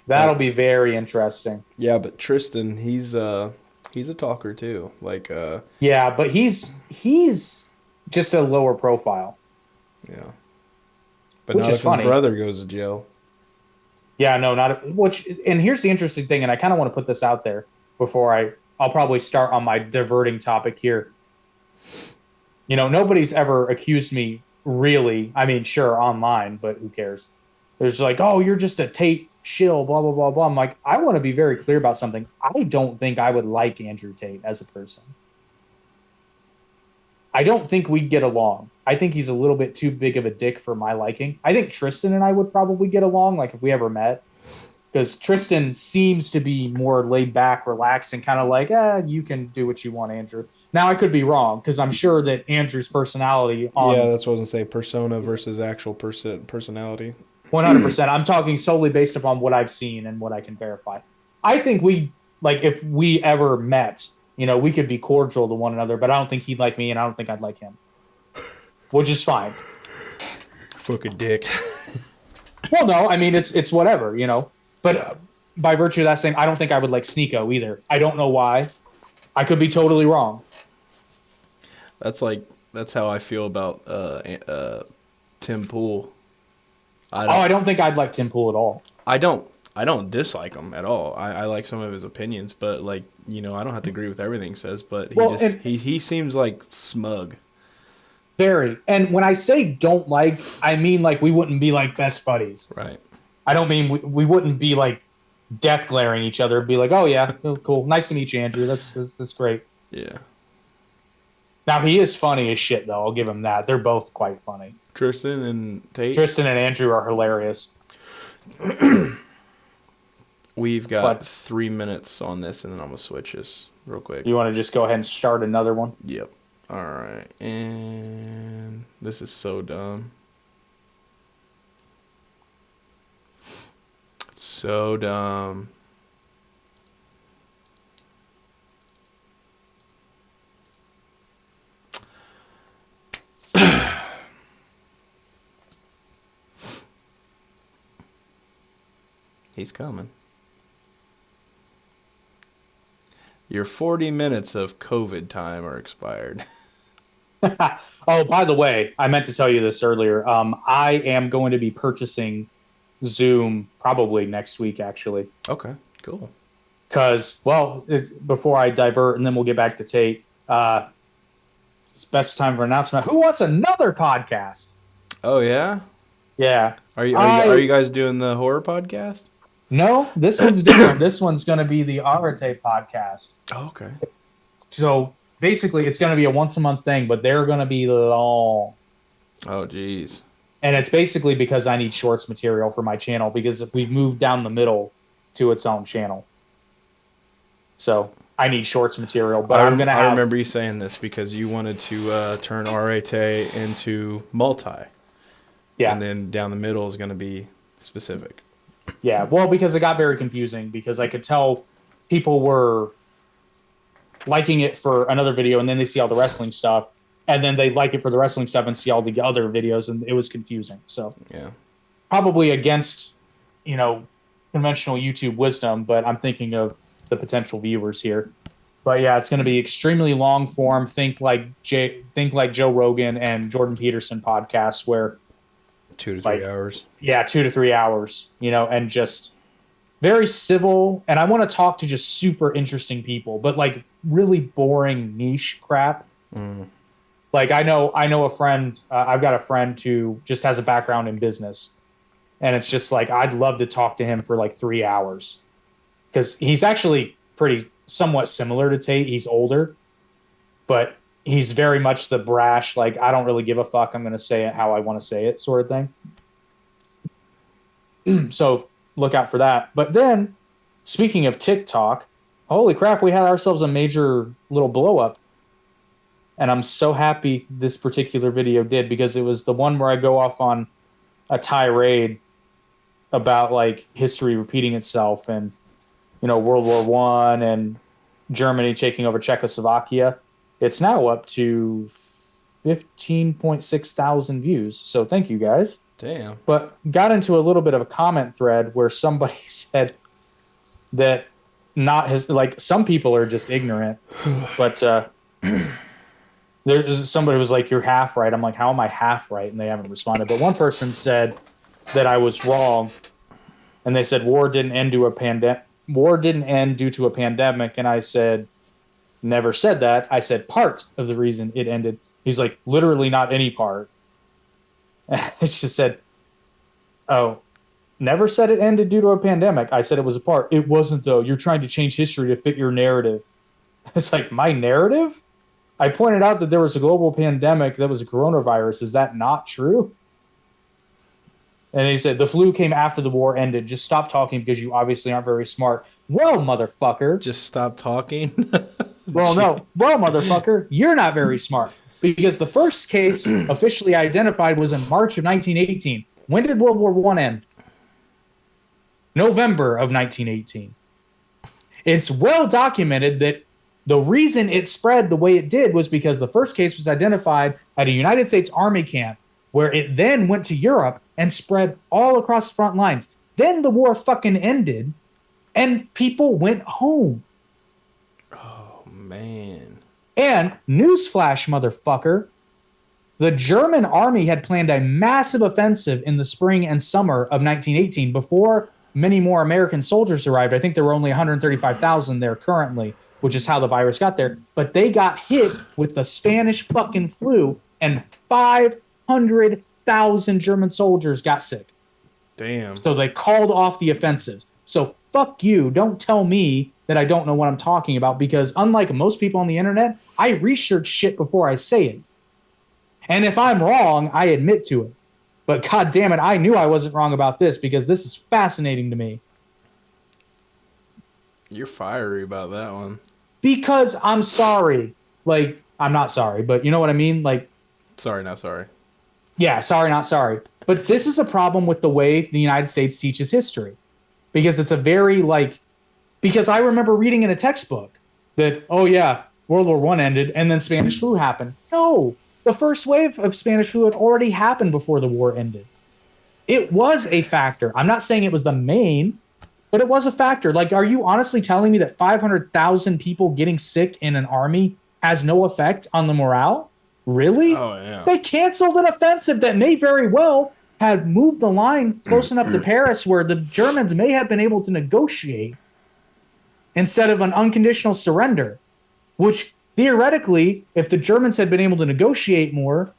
That'll be very interesting. Yeah, but Tristan, he's a talker too. Like yeah, but he's just a lower profile. Yeah. But which not is if funny. his brother goes to jail. Yeah, no, not which. And here's the interesting thing, and I kind of want to put this out there before I'll probably start on my diverting topic here. You know, nobody's ever accused me really. I mean, sure, online, but who cares? There's like, oh, you're just a Tate shill, blah, blah, blah, blah. I'm like, I want to be very clear about something. I don't think I would like Andrew Tate as a person. I don't think we'd get along. I think he's a little bit too big of a dick for my liking. I think Tristan and I would probably get along, like if we ever met. Because Tristan seems to be more laid back, relaxed, and kind of like, you can do what you want, Andrew. Now, I could be wrong, because I'm sure that Andrew's personality Yeah, on that's what I was going to say. Persona versus actual personality. 100%, I'm talking solely based upon what I've seen and what I can verify. I think if we ever met, you know, we could be cordial to one another, but I don't think he'd like me, and I don't think I'd like him, which is fine. Fucking dick. Well, no, I mean, it's whatever, you know. But by virtue of that saying, I don't think I would like Sneeko either. I don't know why. I could be totally wrong. That's how I feel about Tim Pool. I don't think I'd like Tim Pool at all. I don't dislike him at all. I like some of his opinions, but like, you know, I don't have to agree with everything he says, but he seems like smug. Very. And when I say don't like, I mean like we wouldn't be like best buddies. Right. I don't mean we wouldn't be like death glaring each other. Be like, oh yeah, cool, nice to meet you, Andrew. That's great. Yeah. Now he is funny as shit, though. I'll give him that. They're both quite funny. Tristan and Tate. Tristan and Andrew are hilarious. We've got 3 minutes on this, and then I'm gonna switch this real quick. You want to just go ahead and start another one? Yep. All right. And this is so dumb. So dumb. He's coming. Your 40 minutes of COVID time are expired. Oh, by the way, I meant to tell you this earlier. I am going to be purchasing Zoom probably next week, actually. Okay, cool. Because, well, before I divert, and then we'll get back to Tate, it's best time for announcement. Who wants another podcast? Oh, yeah? Yeah. Are you guys doing the horror podcast? No, this one's different. This one's going to be the Arate podcast. Oh, okay. So basically, it's going to be a once-a-month thing, but they're going to be long. Oh, geez. And it's basically because I need shorts material for my channel, because if we've moved down the middle to its own channel. So I need shorts material. But I remember you saying this because you wanted to turn Arate into multi. Yeah. And then down the middle is going to be specific. Yeah, well, because it got very confusing, because I could tell people were liking it for another video, and then they see all the wrestling stuff, and then they like it for the wrestling stuff and see all the other videos, and it was confusing. So yeah, probably against, you know, conventional YouTube wisdom, but I'm thinking of the potential viewers here. But yeah, it's going to be extremely long form. Think like Joe Rogan and Jordan Peterson podcasts, where 2 to 3 hours. Yeah, 2 to 3 hours, you know, and just very civil. And I want to talk to just super interesting people, but like really boring niche crap. Mm. Like I know a friend, I've got a friend who just has a background in business, and it's just like, I'd love to talk to him for like 3 hours, because he's actually somewhat similar to Tate. He's older, but he's very much the brash, like, I don't really give a fuck, I'm going to say it how I want to say it sort of thing. So look out for that. But then, speaking of TikTok, holy crap, we had ourselves a major little blow up. And I'm so happy this particular video did, because it was the one where I go off on a tirade about like history repeating itself, and, you know, World War I and Germany taking over Czechoslovakia. It's now up to 15.6 thousand views. So thank you guys. Damn. But got into a little bit of a comment thread where somebody said that some people are just ignorant, but There's somebody was like, "You're half right." I'm like, "How am I half right?" And they haven't responded. But one person said that I was wrong, and they said war didn't end due to a pandemic. War didn't end due to a pandemic, and I said, "Never said that. I said part of the reason it ended." He's like, "Literally not any part." It's just said, "Oh, never said it ended due to a pandemic. I said it was a part. It wasn't though. You're trying to change history to fit your narrative." It's like, my narrative? I pointed out that there was a global pandemic that was a coronavirus. Is that not true? And he said, the flu came after the war ended. Just stop talking because you obviously aren't very smart. Well, motherfucker. Just stop talking. Well, no. Well, motherfucker, you're not very smart because the first case officially identified was in March of 1918. When did World War One end? November of 1918. It's well documented that the reason it spread the way it did was because the first case was identified at a United States Army camp, where it then went to Europe and spread all across the front lines. Then the war fucking ended and people went home. Oh, man. And newsflash, motherfucker, the German army had planned a massive offensive in the spring and summer of 1918 before many more American soldiers arrived. I think there were only 135,000 there currently, which is how the virus got there. But they got hit with the Spanish fucking flu, and 500,000 German soldiers got sick. Damn. So they called off the offensive. So fuck you. Don't tell me that I don't know what I'm talking about, because unlike most people on the internet, I research shit before I say it. And if I'm wrong, I admit to it. But god damn it, I knew I wasn't wrong about this because this is fascinating to me. You're fiery about that one. Because I'm sorry. Like, I'm not sorry, but you know what I mean? Like, sorry, not sorry. Yeah, sorry, not sorry. But this is a problem with the way the United States teaches history. Because it's a very, like, because I remember reading in a textbook that, oh yeah, World War One ended and then Spanish flu happened. No, the first wave of Spanish flu had already happened before the war ended. It was a factor. I'm not saying it was the main, but it was a factor. Like, are you honestly telling me that 500,000 people getting sick in an army has no effect on the morale? Really? Oh, yeah. They canceled an offensive that may very well have moved the line close enough to Paris where the Germans may have been able to negotiate instead of an unconditional surrender, which theoretically, if the Germans had been able to negotiate more,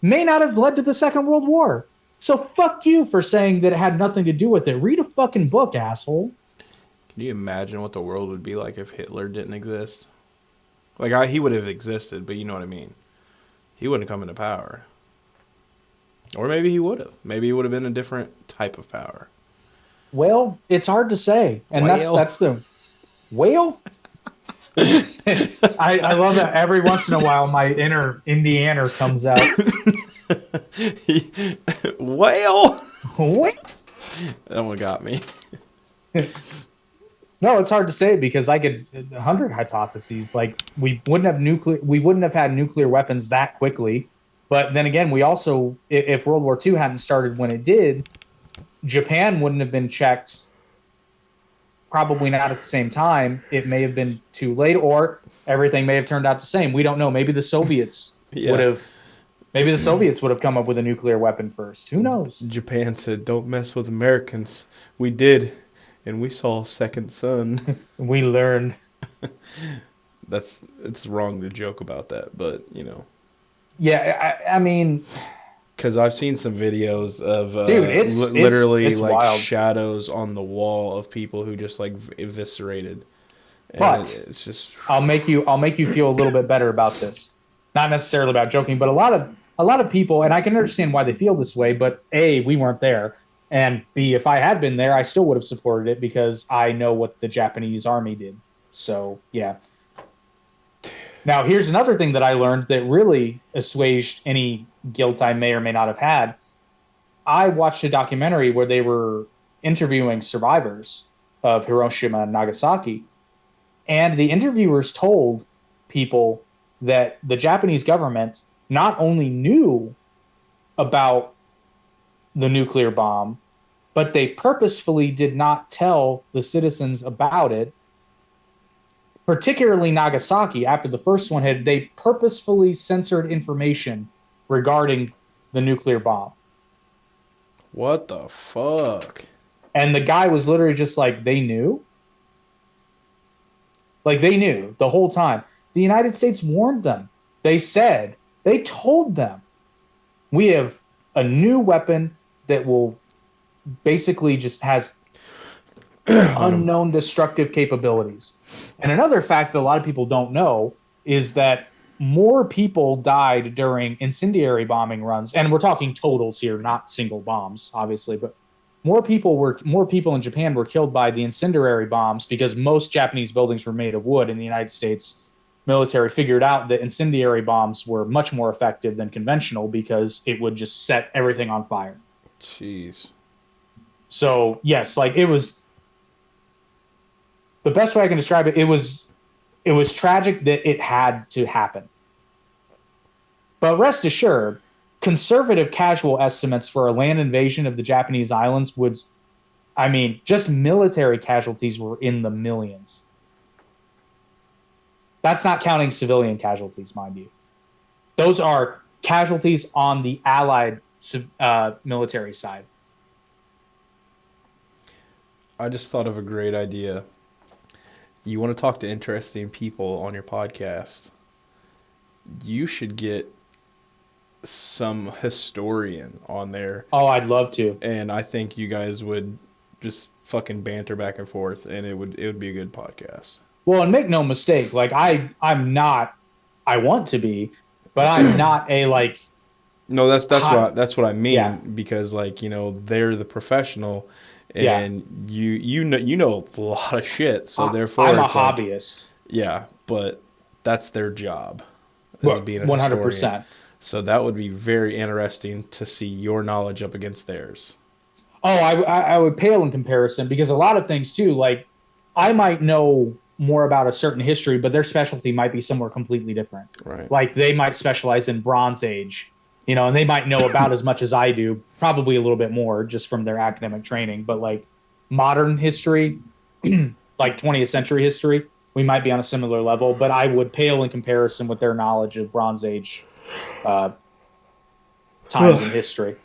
may not have led to the Second World War. So fuck you for saying that it had nothing to do with it. Read a fucking book, asshole. Can you imagine what the world would be like if Hitler didn't exist? Like, he would have existed, but you know what I mean. He wouldn't come into power. Or maybe he would have. Maybe he would have been a different type of power. Well, it's hard to say. And that's the whale. I love that every once in a while my inner Indiana comes out. Whale. What? That one got me. No, it's hard to say because I could 100 hypotheses. Like, we wouldn't have had nuclear weapons that quickly. But then again, we also, if World War II hadn't started when it did, Japan wouldn't have been checked. Probably not at the same time. It may have been too late, or everything may have turned out the same. We don't know. Maybe the Soviets would have. Maybe the Soviets would have come up with a nuclear weapon first. Who knows? Japan said, "Don't mess with Americans." We did, and we saw second son. We learned. It's wrong to joke about that, but you know. Yeah, I mean, because I've seen some videos of dude, it's literally it's like wild. shadows on the wall of people who just like eviscerated. And but it's just I'll make you feel a little bit better about this. Not necessarily about joking, but a lot of people, and I can understand why they feel this way. But A, we weren't there, and B, if I had been there, I still would have supported it because I know what the Japanese army did. So yeah. Now, here's another thing that I learned that really assuaged any guilt I may or may not have had. I watched a documentary where they were interviewing survivors of Hiroshima and Nagasaki. And the interviewers told people that the Japanese government not only knew about the nuclear bomb, but they purposefully did not tell the citizens about it particularly Nagasaki, after the first one had, they purposefully censored information regarding the nuclear bomb. What the fuck? And the guy was literally just like, they knew. Like, they knew the whole time. The United States warned them. They said, they told them, we have a new weapon that will basically just has unknown destructive capabilities. And another fact that a lot of people don't know is that more people died during incendiary bombing runs, and we're talking totals here, not single bombs, obviously, but more people in Japan were killed by the incendiary bombs because most Japanese buildings were made of wood, and the United States military figured out that incendiary bombs were much more effective than conventional because it would just set everything on fire. Jeez. So yes, like it was the best way I can describe it. It was tragic that it had to happen. But rest assured, conservative casual estimates for a land invasion of the Japanese islands would, I mean, just military casualties were in the millions. That's not counting civilian casualties, mind you. Those are casualties on the Allied military side. I just thought of a great idea. You want to talk to interesting people on your podcast, you should get some historian on there. Oh, I'd love to. And I think you guys would just fucking banter back and forth, and it would be a good podcast. Well, and make no mistake, like I'm not, I want to be, but I'm not a like. No, that's what I mean. Yeah. Because like, you know, they're the professional, and you know a lot of shit. So therefore, I'm a hobbyist. Yeah, but that's their job, as being a 100%. historian. So that would be very interesting to see your knowledge up against theirs. Oh, I would pale in comparison because a lot of things too, like I might know more about a certain history, but their specialty might be somewhere completely different. Right. Like they might specialize in Bronze Age, you know, and they might know about as much as I do, probably a little bit more just from their academic training. But like modern history, like 20th century history, we might be on a similar level, but I would pale in comparison with their knowledge of Bronze Age times in history.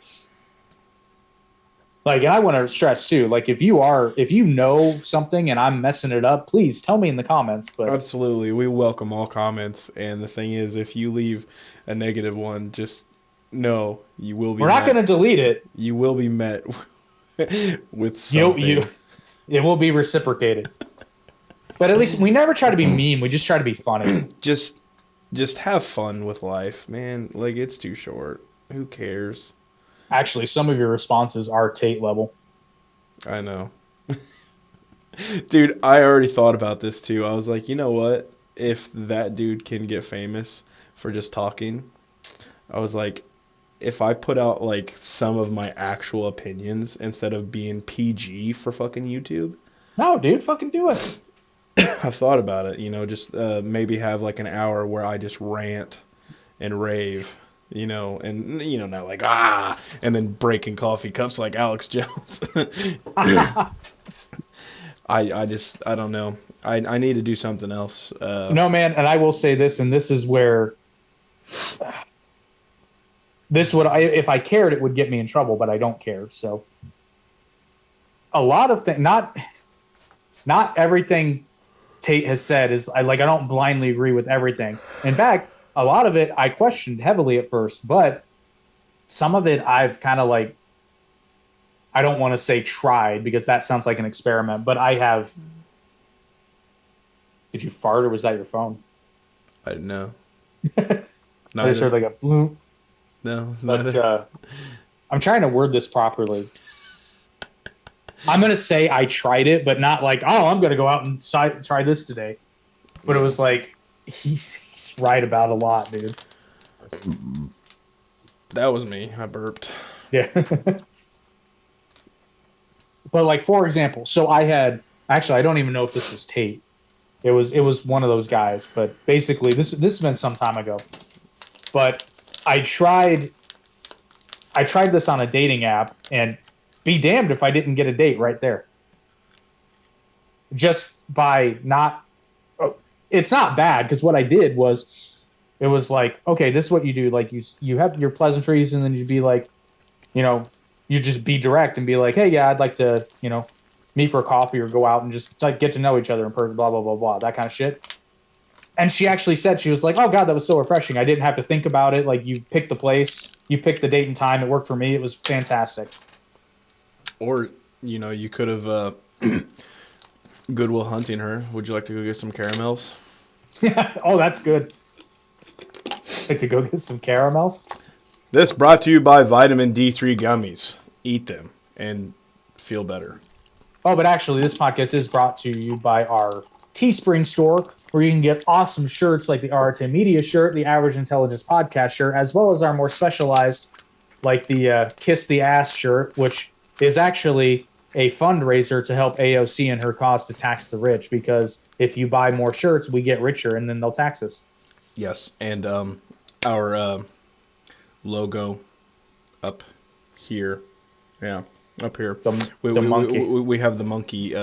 Like, and I want to stress too, like if you know something and I'm messing it up, please tell me in the comments. But absolutely, we welcome all comments. And the thing is, if you leave a negative one, just know you will be. We're not going to delete it. You will be met with something. It will be reciprocated. But at least we never try to be mean. We just try to be funny. Just have fun with life, man. Like, it's too short. Who cares? Actually, some of your responses are Tate level. I know. Dude, I already thought about this too. I was like, you know what? If that dude can get famous for just talking, I was like, if I put out like some of my actual opinions instead of being PG for fucking YouTube. No, dude, fucking do it. I've thought about it, you know, just maybe have like an hour where I just rant and rave. You know, and you know, not like and then breaking coffee cups like Alex Jones. I don't know. I need to do something else. No, man, and I will say this, and this is where if I cared, it would get me in trouble, but I don't care. So a lot of things, not everything Tate has said is I don't blindly agree with everything. In fact, a lot of it I questioned heavily at first, but some of it I've kind of like, I don't want to say tried because that sounds like an experiment, but I have. Did you fart or was that your phone? I didn't know. I just heard like a bloop. No, but I'm trying to word this properly. I'm going to say I tried it, but not like, oh, I'm going to go out and try this today. But it was like, he's right about a lot, dude. That was me. I burped. Yeah. But like, for example, so I don't even know if this was Tate. It was one of those guys, but basically this has been some time ago. But I tried this on a dating app, and be damned if I didn't get a date right there. Just by not it's not bad because what I did was it was like, okay, this is what you do. Like you have your pleasantries, and then you'd be like, you know, you just be direct and be like, hey, yeah, I'd like to, meet for a coffee or go out and just like get to know each other in person, blah blah blah blah, that kind of shit. And she actually said, she was like, oh god, that was so refreshing. I didn't have to think about it. Like, you picked the place, you picked the date and time. It worked for me. It was fantastic. Or, you could have Goodwill Hunting her. Would you like to go get some caramels? Oh, that's good. Like to go get some caramels. This brought to you by Vitamin D3 gummies. Eat them and feel better. Oh, but actually, this podcast is brought to you by our Teespring store, where you can get awesome shirts like the RT Media shirt, the Average Intelligence Podcast shirt, as well as our more specialized, like the Kiss the Ass shirt, which is actually a fundraiser to help AOC and her cause to tax the rich, because if you buy more shirts, we get richer, and then they'll tax us. Yes, and our logo up here. Yeah, up here. The monkey. We have the monkey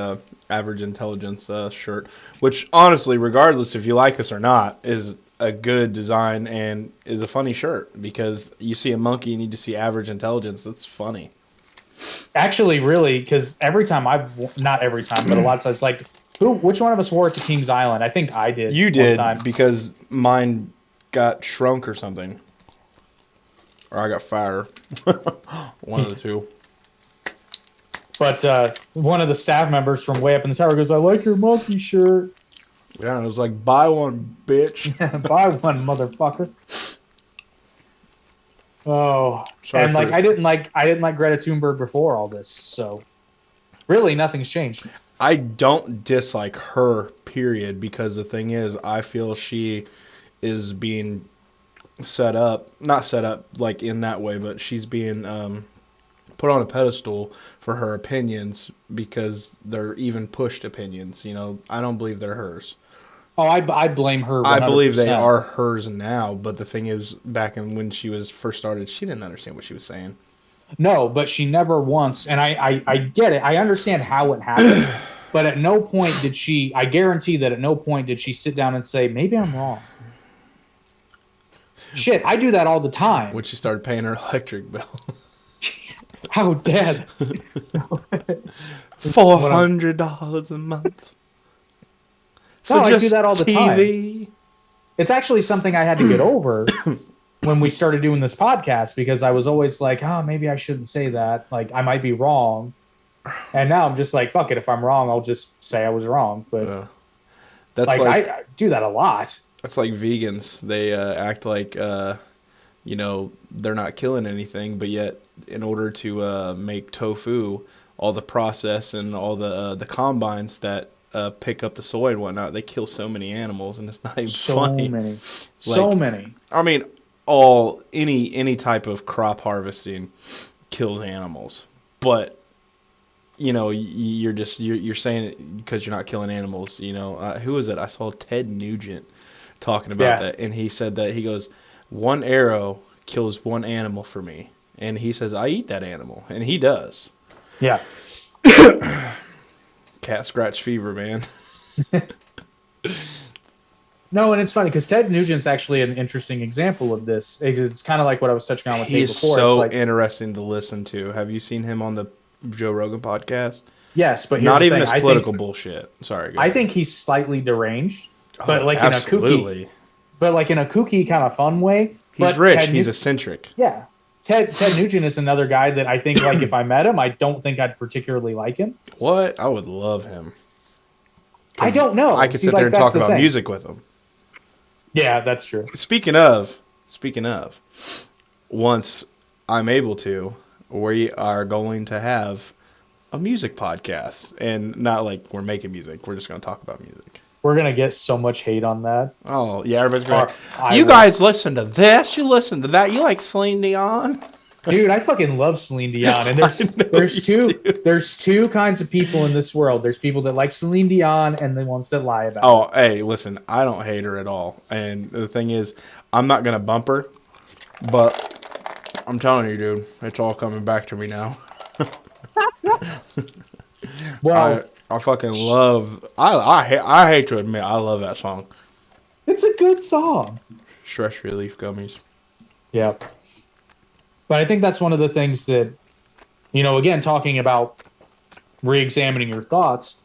Average Intelligence shirt, which honestly, regardless if you like us or not, is a good design and is a funny shirt, because you see a monkey and you just see Average Intelligence. That's funny. Actually, really, because not every time, but a lot of times, like, which one of us wore it to Kings Island? I think I did. You did, because mine got shrunk or something. Or I got fire. One of the two. But one of the staff members from way up in the tower goes, I like your monkey shirt. Yeah, and it was like, buy one, bitch. Buy one, motherfucker. Oh, sorry, and I didn't like Greta Thunberg before all this, so really nothing's changed. I don't dislike her, period, because the thing is, I feel she is being not set up like in that way, but she's being put on a pedestal for her opinions, because they're even pushed opinions. I don't believe they're hers. Oh, I blame her 100%. I believe they are hers now, but the thing is, back when she was first started, she didn't understand what she was saying. No, but she never once, and I get it. I understand how it happened, but at no point did she, I guarantee that at no point did she sit down and say, maybe I'm wrong. Shit, I do that all the time. When she started paying her electric bill. How dead. $400 a month. No, I do that all the time. It's actually something I had to get over when we started doing this podcast, because I was always like, maybe I shouldn't say that. Like, I might be wrong. And now I'm just like, fuck it. If I'm wrong, I'll just say I was wrong. But that's I do that a lot. That's like vegans. They act like, they're not killing anything, but yet in order to make tofu, all the process and all the combines that pick up the soy and whatnot, they kill so many animals, and it's not even funny. So many. I mean, any type of crop harvesting kills animals, but you're saying it because you're not killing animals. Who was it? I saw Ted Nugent talking about that, and he said that, he goes, one arrow kills one animal for me, and he says I eat that animal, and he does. Yeah. Cat scratch fever, man. No, and it's funny because Ted Nugent's actually an interesting example of this. It's kind of like what I was touching on with Tate before. He's so interesting to listen to. Have you seen him on the Joe Rogan podcast? Yes, but not even this political bullshit. Sorry, I think he's slightly deranged, but like absolutely. in a kooky kind of fun way. He's rich. He's eccentric. Yeah. Ted Nugent is another guy that I think, like, if I met him, I don't think I'd particularly like him. What? I would love him. I don't know. I could sit there and talk about music with him. Yeah, that's true. Speaking of, once I'm able to, we are going to have a music podcast, and not like we're making music. We're just going to talk about music. We're going to get so much hate on that. Oh, yeah. Everybody's going to you guys listen to this. You listen to that. You like Celine Dion? Dude, I fucking love Celine Dion. And there's two kinds of people in this world. There's people that like Celine Dion and the ones that lie about it. Hey, listen. I don't hate her at all. And the thing is, I'm not going to bump her. But I'm telling you, dude, it's all coming back to me now. Well, I fucking love. I hate to admit, I love that song. It's a good song. Stress relief gummies. Yeah. But I think that's one of the things that, again, talking about re-examining your thoughts.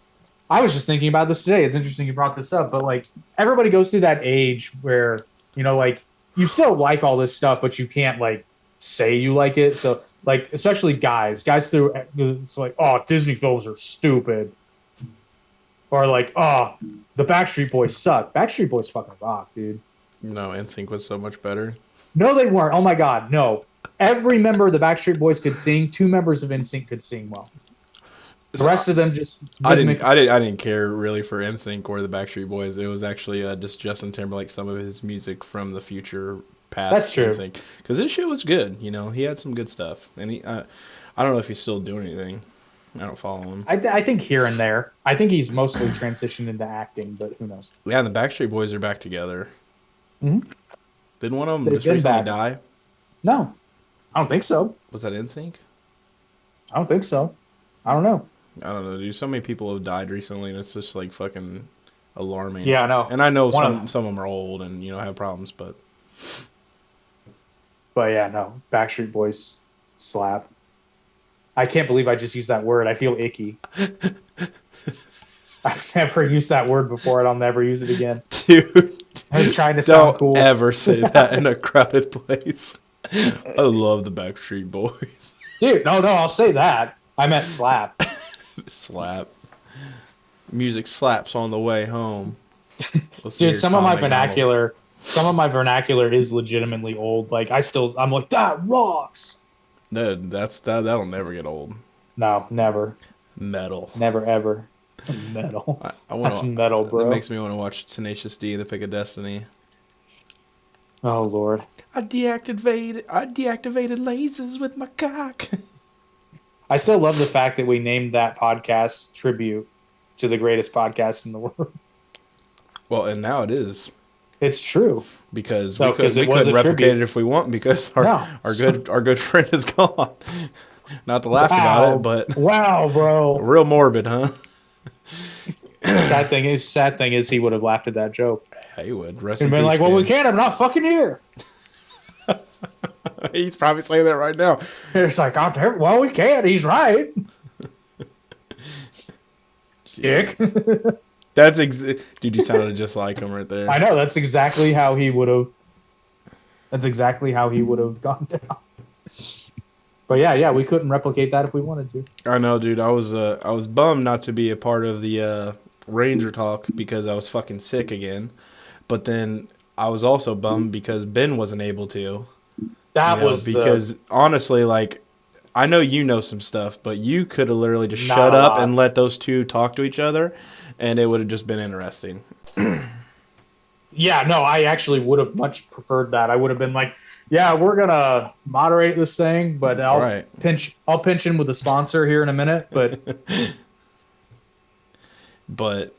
I was just thinking about this today. It's interesting you brought this up, but like everybody goes through that age where, like you still like all this stuff, but you can't like say you like it. So like, especially guys through it's like, oh, Disney films are stupid. Or like, oh, the Backstreet Boys suck. Backstreet Boys fucking rock, dude. No, NSYNC was so much better. No, they weren't. Oh my God, no. Every member of the Backstreet Boys could sing. 2 members of NSYNC could sing well. The rest of them just rhythmic. I didn't care really for NSYNC or the Backstreet Boys. It was actually just Justin Timberlake, some of his music from the future past. That's true. NSYNC, because this shit was good. He had some good stuff, and I don't know if he's still doing anything. I don't follow him. I think here and there. I think he's mostly transitioned into acting, but who knows? Yeah, and the Backstreet Boys are back together. Mm-hmm. Didn't one of them just recently die? No, I don't think so. Was that NSYNC? I don't think so. I don't know. I don't know, dude. So many people have died recently, and it's just like fucking alarming. Yeah, I know. And I know some of them are old and have problems, but yeah, no. Backstreet Boys slap. I can't believe I just used that word. I feel icky. I've never used that word before, and I'll never use it again. Dude, I was trying to sound cool. Don't ever say that in a crowded place. I love the Backstreet Boys. Dude, no, I'll say that. I meant slap. Slap. Music slaps on the way home. Dude, some of my vernacular is legitimately old. Like I'm like, that rocks. That'll never get old. No, never. Metal. Never ever. Metal. That's metal, bro. That makes me want to watch Tenacious D: The Pick of Destiny. Oh Lord. I deactivated lasers with my cock. I still love the fact that we named that podcast tribute to the greatest podcast in the world. Well, and now it is. It's true. Because we couldn't replicate it if we want, because our good friend is gone. Not to laugh about it, but wow, bro. Real morbid, huh? Sad thing is he would have laughed at that joke. Yeah, he would. Rest and been like, well, we can't. I'm not fucking here. He's probably saying that right now. It's like, well, we can't. He's right. Dick. Dude, you sounded just like him right there. I know. That's exactly how he would have. That's exactly how he would have gone down. But yeah, we couldn't replicate that if we wanted to. I know, dude. I was bummed not to be a part of the Ranger talk because I was fucking sick again. But then I was also bummed because Ben wasn't able to. Honestly, like, I know you know some stuff, but you could have literally just shut up and let those two talk to each other, and it would have just been interesting. Yeah, no, I actually would have much preferred that. I would have been like, yeah, we're gonna moderate this thing, but I'll pinch in with the sponsor here in a minute. But by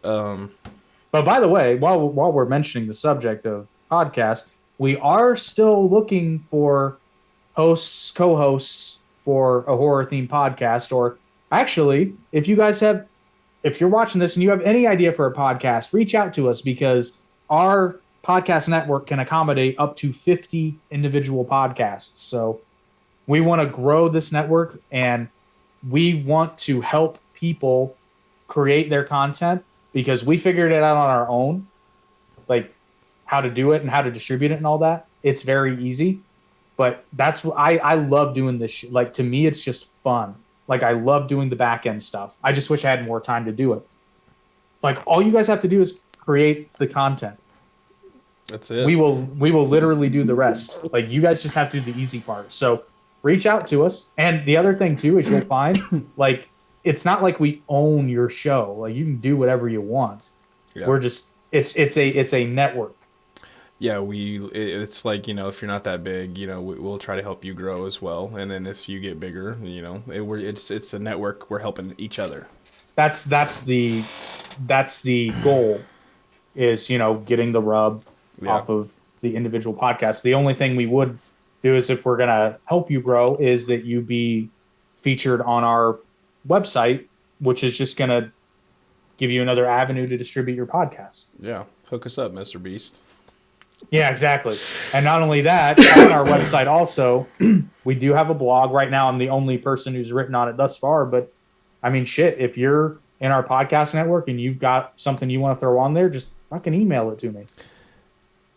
the way, while we're mentioning the subject of podcast, we are still looking for hosts, co-hosts for a horror themed podcast. Or actually, if you're watching this and you have any idea for a podcast, reach out to us, because our podcast network can accommodate up to 50 individual podcasts. So we want to grow this network, and we want to help people create their content, because we figured it out on our own, like how to do it and how to distribute it and all that. It's very easy, but that's what I love doing this shit. Like, to me, it's just fun. Like, I love doing the back end stuff. I just wish I had more time to do it. Like, all you guys have to do is create the content. That's it. We will literally do the rest. Like, you guys just have to do the easy part. So reach out to us. And the other thing too is, you'll find like, it's not like we own your show. Like, you can do whatever you want. Yeah. We're just it's a network. Yeah, it's like, if you're not that big, we'll try to help you grow as well. And then if you get bigger, it's a network. We're helping each other. That's the goal, is, getting the rub off of the individual podcasts. The only thing we would do is, if we're going to help you grow, is that you be featured on our website, which is just going to give you another avenue to distribute your podcast. Yeah, hook us up, Mr. Beast. Yeah, exactly. And not only that, on our website also, we do have a blog. Right now, I'm the only person who's written on it thus far. But I mean, shit, if you're in our podcast network and you've got something you want to throw on there, just fucking email it to me.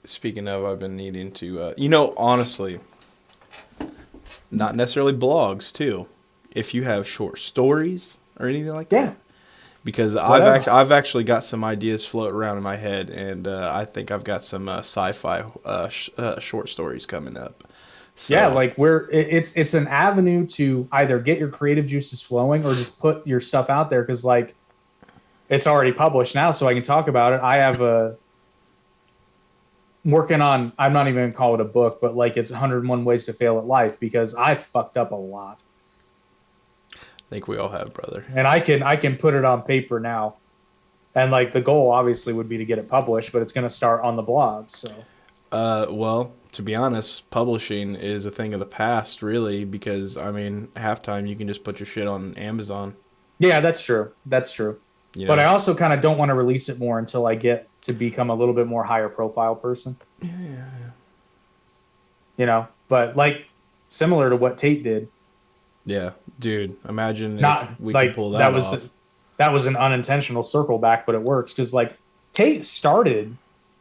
Speaking of, I've been needing to, honestly, not necessarily blogs too. If you have short stories or anything like that, because I've actually got some ideas floating around in my head, and I think I've got some sci-fi short stories coming up. So, yeah, like it's an avenue to either get your creative juices flowing or just put your stuff out there because like it's already published now, so I can talk about it. I have working on. I'm not even gonna call it a book, but like it's 101 Ways to Fail at Life because I fucked up a lot. I think we all have, brother. And I can put it on paper now. And like the goal obviously would be to get it published, but it's going to start on the blog. So well, to be honest, publishing is a thing of the past, really, because I mean, halftime you can just put your shit on Amazon. Yeah, that's true. That's true. You know? But I also kind of don't want to release it more until I get to become a little bit more higher profile person. Yeah. You know, but like similar to what Tate did. Yeah, dude. Imagine if we could pull that off. That was an unintentional circle back, but it works because like Tate started,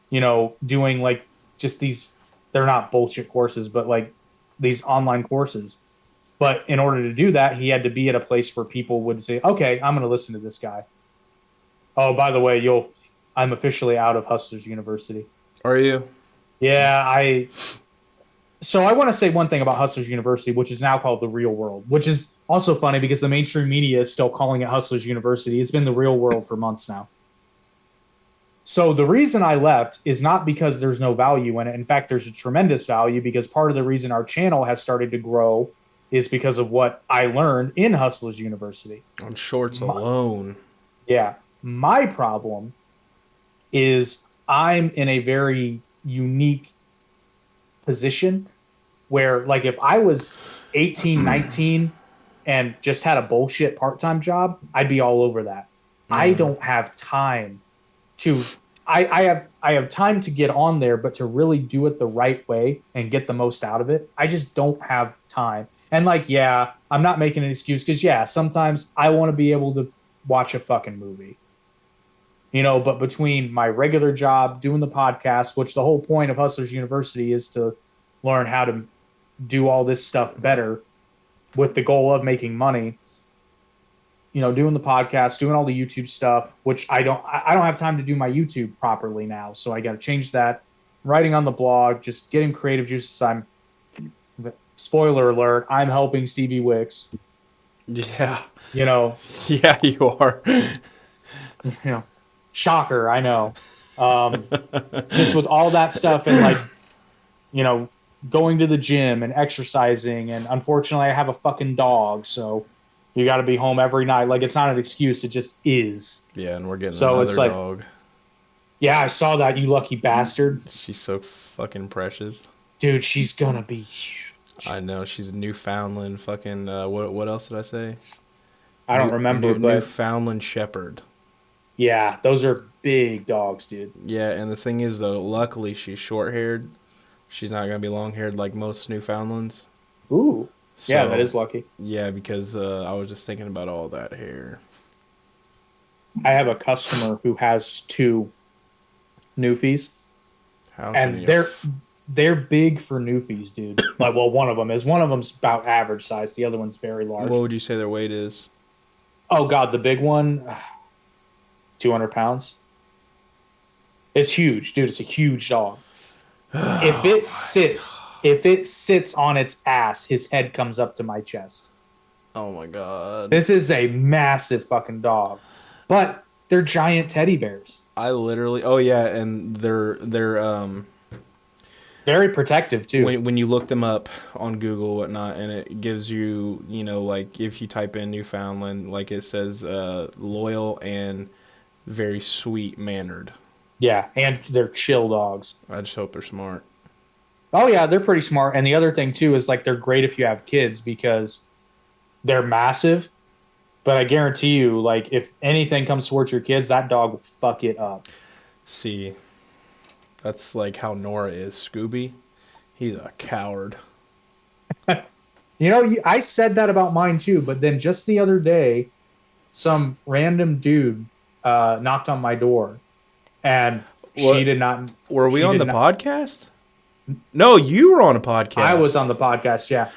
doing like just these. They're not bullshit courses, but like these online courses. But in order to do that, he had to be at a place where people would say, "Okay, I'm going to listen to this guy." Oh, by the way, I'm officially out of Hustlers University. Are you? Yeah, So I want to say one thing about Hustlers University, which is now called The Real World, which is also funny because the mainstream media is still calling it Hustlers University. It's been The Real World for months now. So the reason I left is not because there's no value in it. In fact, there's a tremendous value because part of the reason our channel has started to grow is because of what I learned in Hustlers University. On shorts alone. Yeah. My problem is I'm in a very unique position where like if I was 18, 19 and just had a bullshit part-time job, I'd be all over that. I don't have time to I have time to get on there, but to really do it the right way and get the most out of it, I just don't have time. And like, yeah, I'm not making an excuse because yeah, sometimes I want to be able to watch a fucking movie. But between my regular job, doing the podcast, which the whole point of Hustlers University is to learn how to do all this stuff better with the goal of making money, doing the podcast, doing all the YouTube stuff, which I don't have time to do my YouTube properly now. So I got to change that. Writing on the blog, just getting creative juices. Spoiler alert, I'm helping Stevie Wicks. Yeah. Yeah, you are. Shocker, I know. Just with all that stuff and like, going to the gym and exercising, and unfortunately I have a fucking dog, so you got to be home every night. Like it's not an excuse, it just is. Yeah, and we're getting another dog. Yeah, I saw that, you lucky bastard. She's so fucking precious. Dude, she's gonna be huge. I know, she's a Newfoundland fucking, what else did I say? I don't remember, but Newfoundland Shepherd. Yeah, those are big dogs, dude. Yeah, and the thing is, though, luckily she's short-haired. She's not going to be long-haired like most Newfoundlands. Ooh. So, yeah, that is lucky. Yeah, because I was just thinking about all that hair. I have a customer who has 2 Newfies. And they're big for Newfies, dude. Like, well, one of them is. One of them's about average size. The other one's very large. What would you say their weight is? Oh, God, the big one, 200 pounds. It's huge, dude. It's a huge dog. If it sits on its ass, his head comes up to my chest. Oh my God. This is a massive fucking dog. But they're giant teddy bears. Oh yeah, and they're very protective too. When you look them up on Google, whatnot, and it gives you, like if you type in Newfoundland, like it says loyal and very sweet mannered. Yeah, and they're chill dogs. I just hope they're smart. Oh yeah, they're pretty smart. And the other thing too is like they're great if you have kids because they're massive, But I guarantee you, like, if anything comes towards your kids, that dog will fuck it up. See, that's like how Nora is. Scooby, he's a coward. You know, I said that about mine too, but then just the other day, some random dude knocked on my door, and she What? did not. Were we She on did the not. podcast? No, you were on a I was podcast. on the podcast, yeah.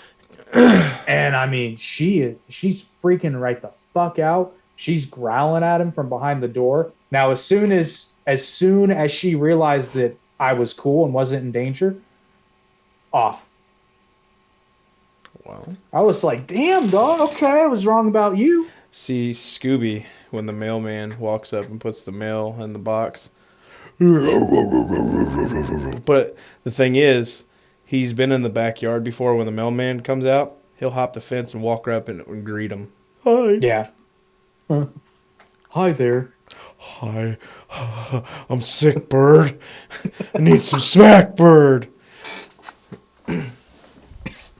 And I mean, she's freaking right the fuck out. She's growling at him from behind the door. Now, as soon as she realized that I was cool and wasn't in danger, off. Well, I was like, "Damn, dog. Okay, I was wrong about you." see, Scooby, when the mailman walks up and puts the mail in the box. But the thing is, he's been in the backyard before. When the mailman comes out, he'll hop the fence and walk up and greet him. Hi. Yeah. Hi there. Hi. I'm sick, bird. I need some smack, bird.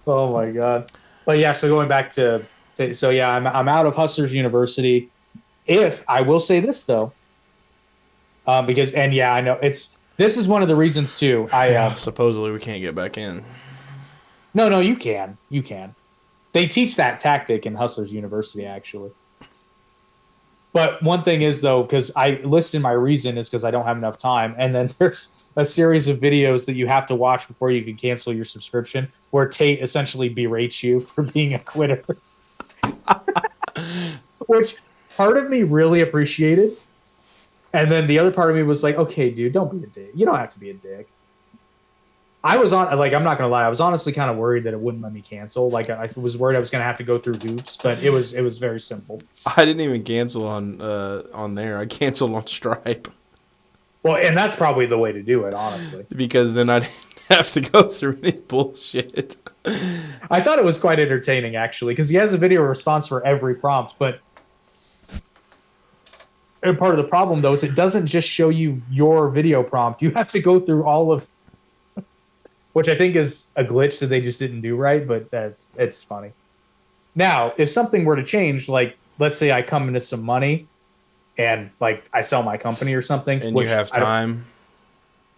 Oh my god. But yeah, so going back to so yeah, I'm out of Hustlers University. If I will say this though, because and yeah, I know this is one of the reasons too. Supposedly we can't get back in. No, you can. They teach that tactic in Hustlers University actually. But one thing is though, because I listed my reason is because I don't have enough time, and then there's a series of videos that you have to watch before you can cancel your subscription, where Tate essentially berates you for being a quitter, which part of me really appreciated, and then the other part of me was like, okay, dude, don't be a dick. You don't have to be a dick. I was on like I'm not gonna lie, I was honestly kind of worried that it wouldn't let me cancel. Like I was worried I was gonna have to go through hoops, but it was very simple. I didn't even cancel on there. I canceled on Stripe Well, and that's probably the way to do it, honestly. because then I didn't have to go through any bullshit. I thought it was quite entertaining actually, because he has a video response for every prompt, but part of the problem though is it doesn't just show you your video prompt. You have to go through all of, which I think is a glitch that they just didn't do right, but it's funny. Now, if something were to change, like let's say I come into some money and like I sell my company or something, And you which have time.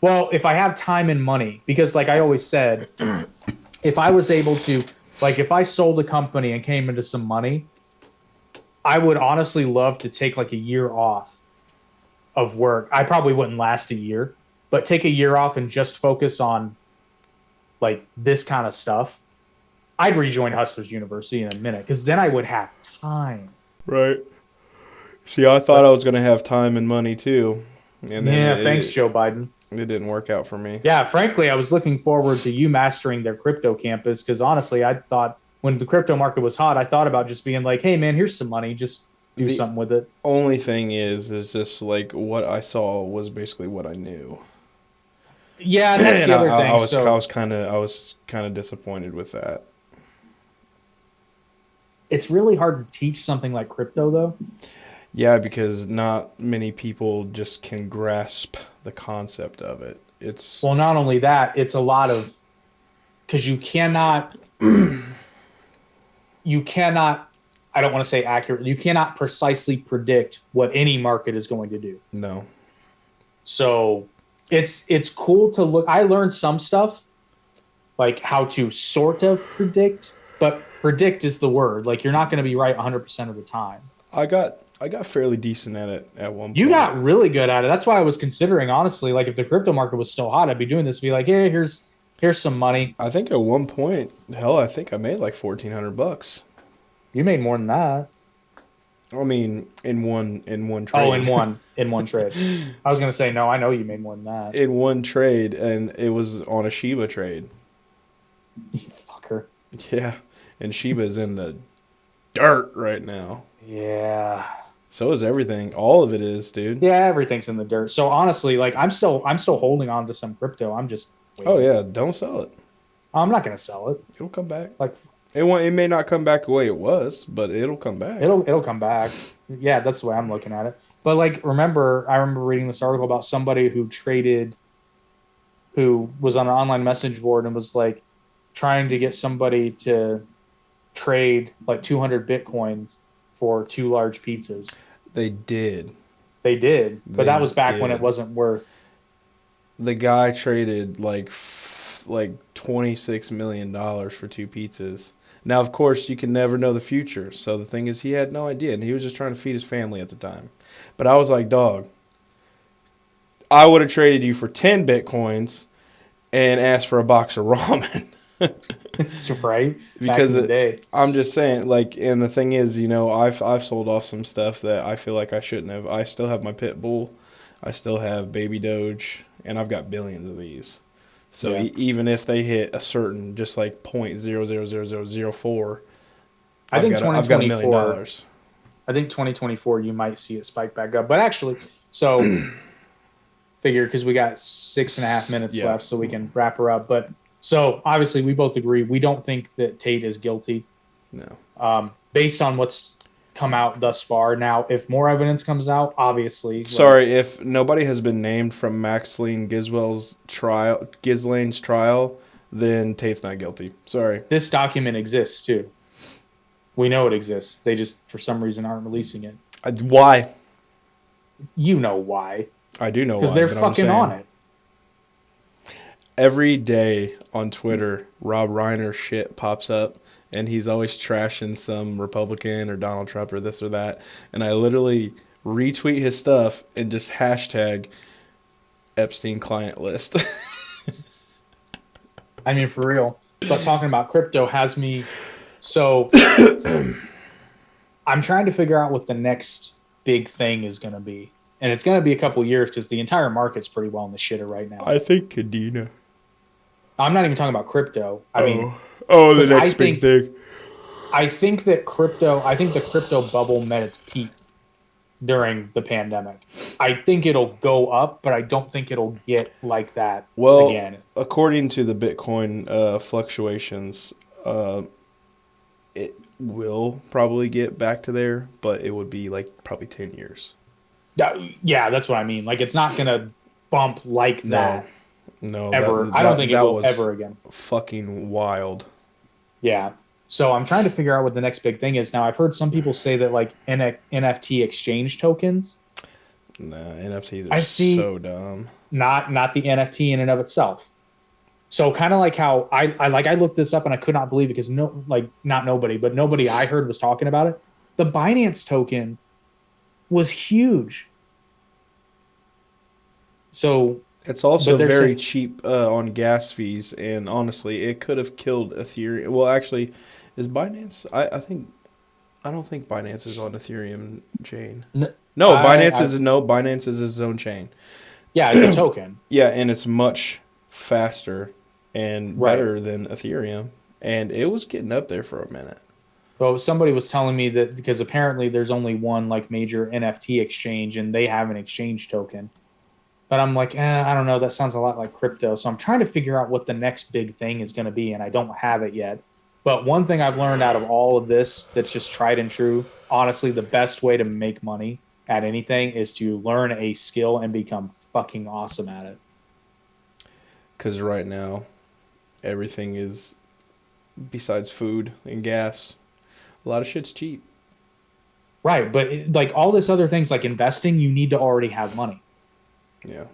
well, if I have time and money, because like I always said, if I was able to, like if I sold a company and came into some money, I would honestly love to take like a year off of work. I probably wouldn't last a year, but take a year off and just focus on like this kind of stuff. I'd rejoin Hustlers University in a minute because then I would have time. Right. See, I thought I was going to have time and money too. And then Yeah, thanks, Joe Biden. it didn't work out for me. Yeah, frankly, I was looking forward to you mastering their crypto campus because honestly, I thought when the crypto market was hot, I thought about just being like, hey, man, here's some money. Just do The something with it. only thing is just like what I saw was basically what I knew. Yeah, and that's And the other thing. I was kind of disappointed with that. It's really hard to teach something like crypto, though. Yeah, because not many people just can grasp the concept of it. It's Well, not only that, it's a lot of because you cannot, I don't want to say accurate, you cannot precisely predict what any market is going to do. no. So it's cool to look. I learned some stuff like how to sort of predict, but predict is the word. Like you're not going to be right 100% of the time. I got fairly decent at it at one point. You got really good at it. That's why I was considering, honestly, like if the crypto market was still hot, I'd be doing this. Be like, hey, here's some money. I think at one point, hell, I think I made like $1,400. You made more than that. I mean, in one trade. Oh, in one trade. I was gonna say no. I know you made more than that. In one trade, and it was on a Shiba trade. You fucker. Yeah, and Shiba's in the dirt right now. Yeah. So is everything. All of it is, dude. Yeah, everything's in the dirt. So honestly, like I'm still holding on to some crypto. I'm just waiting. Oh yeah, don't sell it. I'm not gonna sell it. It'll come back. Like It may not come back the way it was, but it'll come back. it'll come back. Yeah, that's the way I'm looking at it. But like I remember reading this article about somebody who was on an online message board and was like trying to get somebody to trade like 200 bitcoins for 2 large pizzas. They did. They did, but They that was back when it did. wasn't worth. The guy traded like $26 million for 2 pizzas. Now, of course, you can never know the future. So the thing is, he had no idea, and he was just trying to feed his family at the time. But I was like, dog, I would have traded you for 10 bitcoins and asked for a box of ramen. Right? Back Because in the day. I'm just saying, like, and the thing is, I've sold off some stuff that I feel like I shouldn't have. I still have my pit bull, I still have baby doge, and I've got billions of these. So Yeah. even if they hit a certain, just like 0.000004, I think I've got $1 million. 2024. I think 2024 you might see it spike back up. But actually, so figure because we got 6.5 minutes Yeah, left, so we can wrap her up. But so obviously we both agree we don't think that Tate is guilty, no. based on what's come out thus far. Now, if more evidence comes out, obviously, Sorry if nobody has been named from Ghislaine's trial, then Tate's not guilty. Sorry. this document exists too. We know it exists. They just for some reason aren't releasing it. Why? You know why? I do know Because why, they're but I'm fucking on saying it. every day on Twitter, Rob Reiner shit pops up, and he's always trashing some Republican or Donald Trump or this or that, and I literally retweet his stuff and just hashtag Epstein client list. I mean, for real. But talking about crypto has me. So I'm trying to figure out what the next big thing is going to be. And it's going to be a couple years because the entire market's pretty well in the shitter right now. I think Kadena. I'm not even talking about crypto. I mean, Oh, the because next big thing. I think the crypto bubble met its peak during the pandemic. I think it'll go up, but I don't think it'll get like that Well, again. according to the Bitcoin fluctuations, it will probably get back to there, but it would be like probably 10 years. Yeah, that's what I mean. Like it's not going to bump like No, that no, ever. I don't think it that will was ever again. fucking wild. Yeah. So I'm trying to figure out what the next big thing is. Now I've heard some people say that like NFT exchange tokens. Nah, NFTs are I see so dumb. not the NFT in and of itself. So kind of like how I looked this up and I could not believe it because not nobody, but nobody I heard was talking about it. The Binance token was huge. So, It's also but they're very saying cheap on gas fees, and honestly, it could have killed Ethereum. Well, actually, is Binance? I don't think Binance is on Ethereum chain. No, Binance is its own chain. Yeah, it's a token. Yeah, and it's much faster and Right. better than Ethereum, and it was getting up there for a minute. So somebody was telling me that because apparently there's only one like major NFT exchange and they have an exchange token. But I'm like, I don't know. That sounds a lot like crypto. So I'm trying to figure out what the next big thing is going to be, and I don't have it yet. But one thing I've learned out of all of this that's just tried and true, honestly, the best way to make money at anything is to learn a skill and become fucking awesome at it. Because right now, everything is, besides food and gas, a lot of shit's cheap. Right. But like all this other things like investing, you need to already have money. Yeah.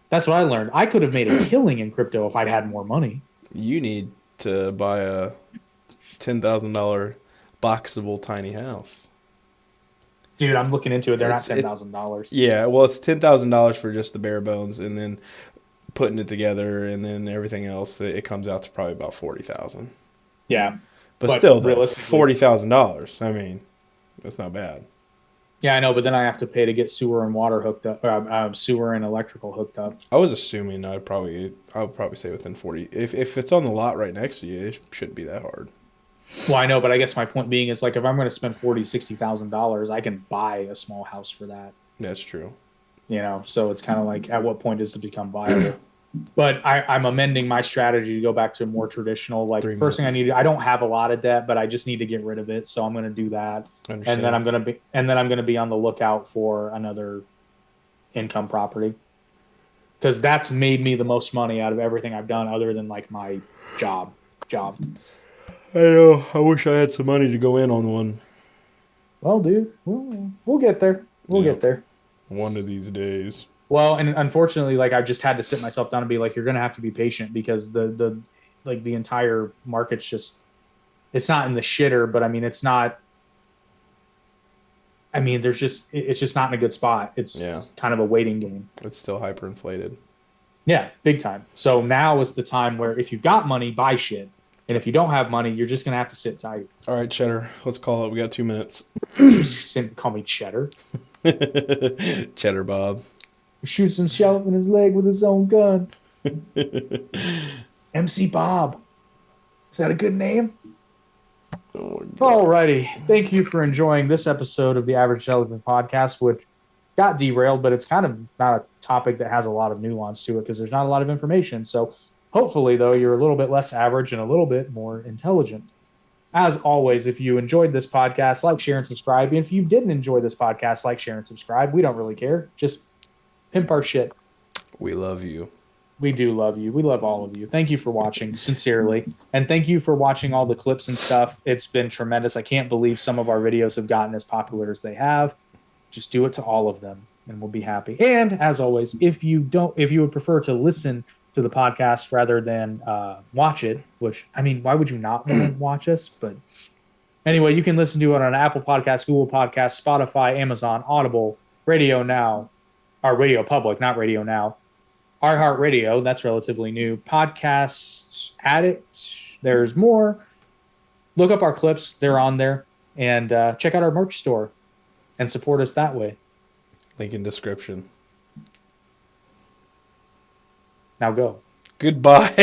That's what I learned. I could have made a killing in crypto if I'd had more money. You need to buy a $10,000 boxable tiny house. Dude, I'm looking into it. They're not It's it, $10,000. yeah, well, it's $10,000 for just the bare bones, and then putting it together, and then everything else. It comes out to probably about 40,000. Yeah. But But still, though, realistically, $40,000. I mean, that's not bad. yeah, I know, but then I have to pay to get sewer and water hooked up, sewer and electrical hooked up. I was assuming I would probably say within 40. If it's on the lot right next to you, it shouldn't be that hard. Well, I know, but I guess my point being is like if I'm going to spend $40,000, $60,000, I can buy a small house for that. That's true. So it's kind of like at what point does it become viable? But I'm amending my strategy to go back to a more traditional. Like the first thing I don't have a lot of debt, but I just need to get rid of it. So I'm going to do that, and then I'm going to be on the lookout for another income property because that's made me the most money out of everything I've done, other than like my job. I know. I wish I had some money to go in on one. Well, dude, we'll get there. We'll Yeah. get there. One of these days. Well, and unfortunately, like I've just had to sit myself down and be like, you're gonna have to be patient because the like the entire market's just it's not in the shitter, but I mean it's not. I mean, it's just not in a good spot. Yeah. It's kind of a waiting game. It's still hyperinflated. Yeah, big time. So now is the time where if you've got money, buy shit. And if you don't have money, you're just gonna have to sit tight. All right, Cheddar. Let's call it. We got 2 minutes. Just call me Cheddar. Cheddar Bob. Shoots himself in his leg with his own gun. MC Bob. Is that a good name? Oh, Alrighty. Thank you for enjoying this episode of the Average Television Podcast, which got derailed, but it's kind of not a topic that has a lot of nuance to it because there's not a lot of information. So hopefully, though, you're a little bit less average and a little bit more intelligent. As always, if you enjoyed this podcast, like, share, and subscribe. And if you didn't enjoy this podcast, like, share, and subscribe. We don't really care. Just pimp our shit. We love you. We do love you. We love all of you. Thank you for watching, sincerely. And thank you for watching all the clips and stuff. It's been tremendous. I can't believe some of our videos have gotten as popular as they have. Just do it to all of them, and we'll be happy. And as always, if you would prefer to listen to the podcast rather than watch it, which, I mean, why would you not want to watch us? But anyway, you can listen to it on Apple Podcasts, Google Podcasts, Spotify, Amazon, Audible, Radio Now, or Radio Public, not Radio Now. iHeartRadio, that's relatively new. Podcasts Addict, there's more. Look up our clips, they're on there. And check out our merch store and support us that way. Link in description. Now go. Goodbye.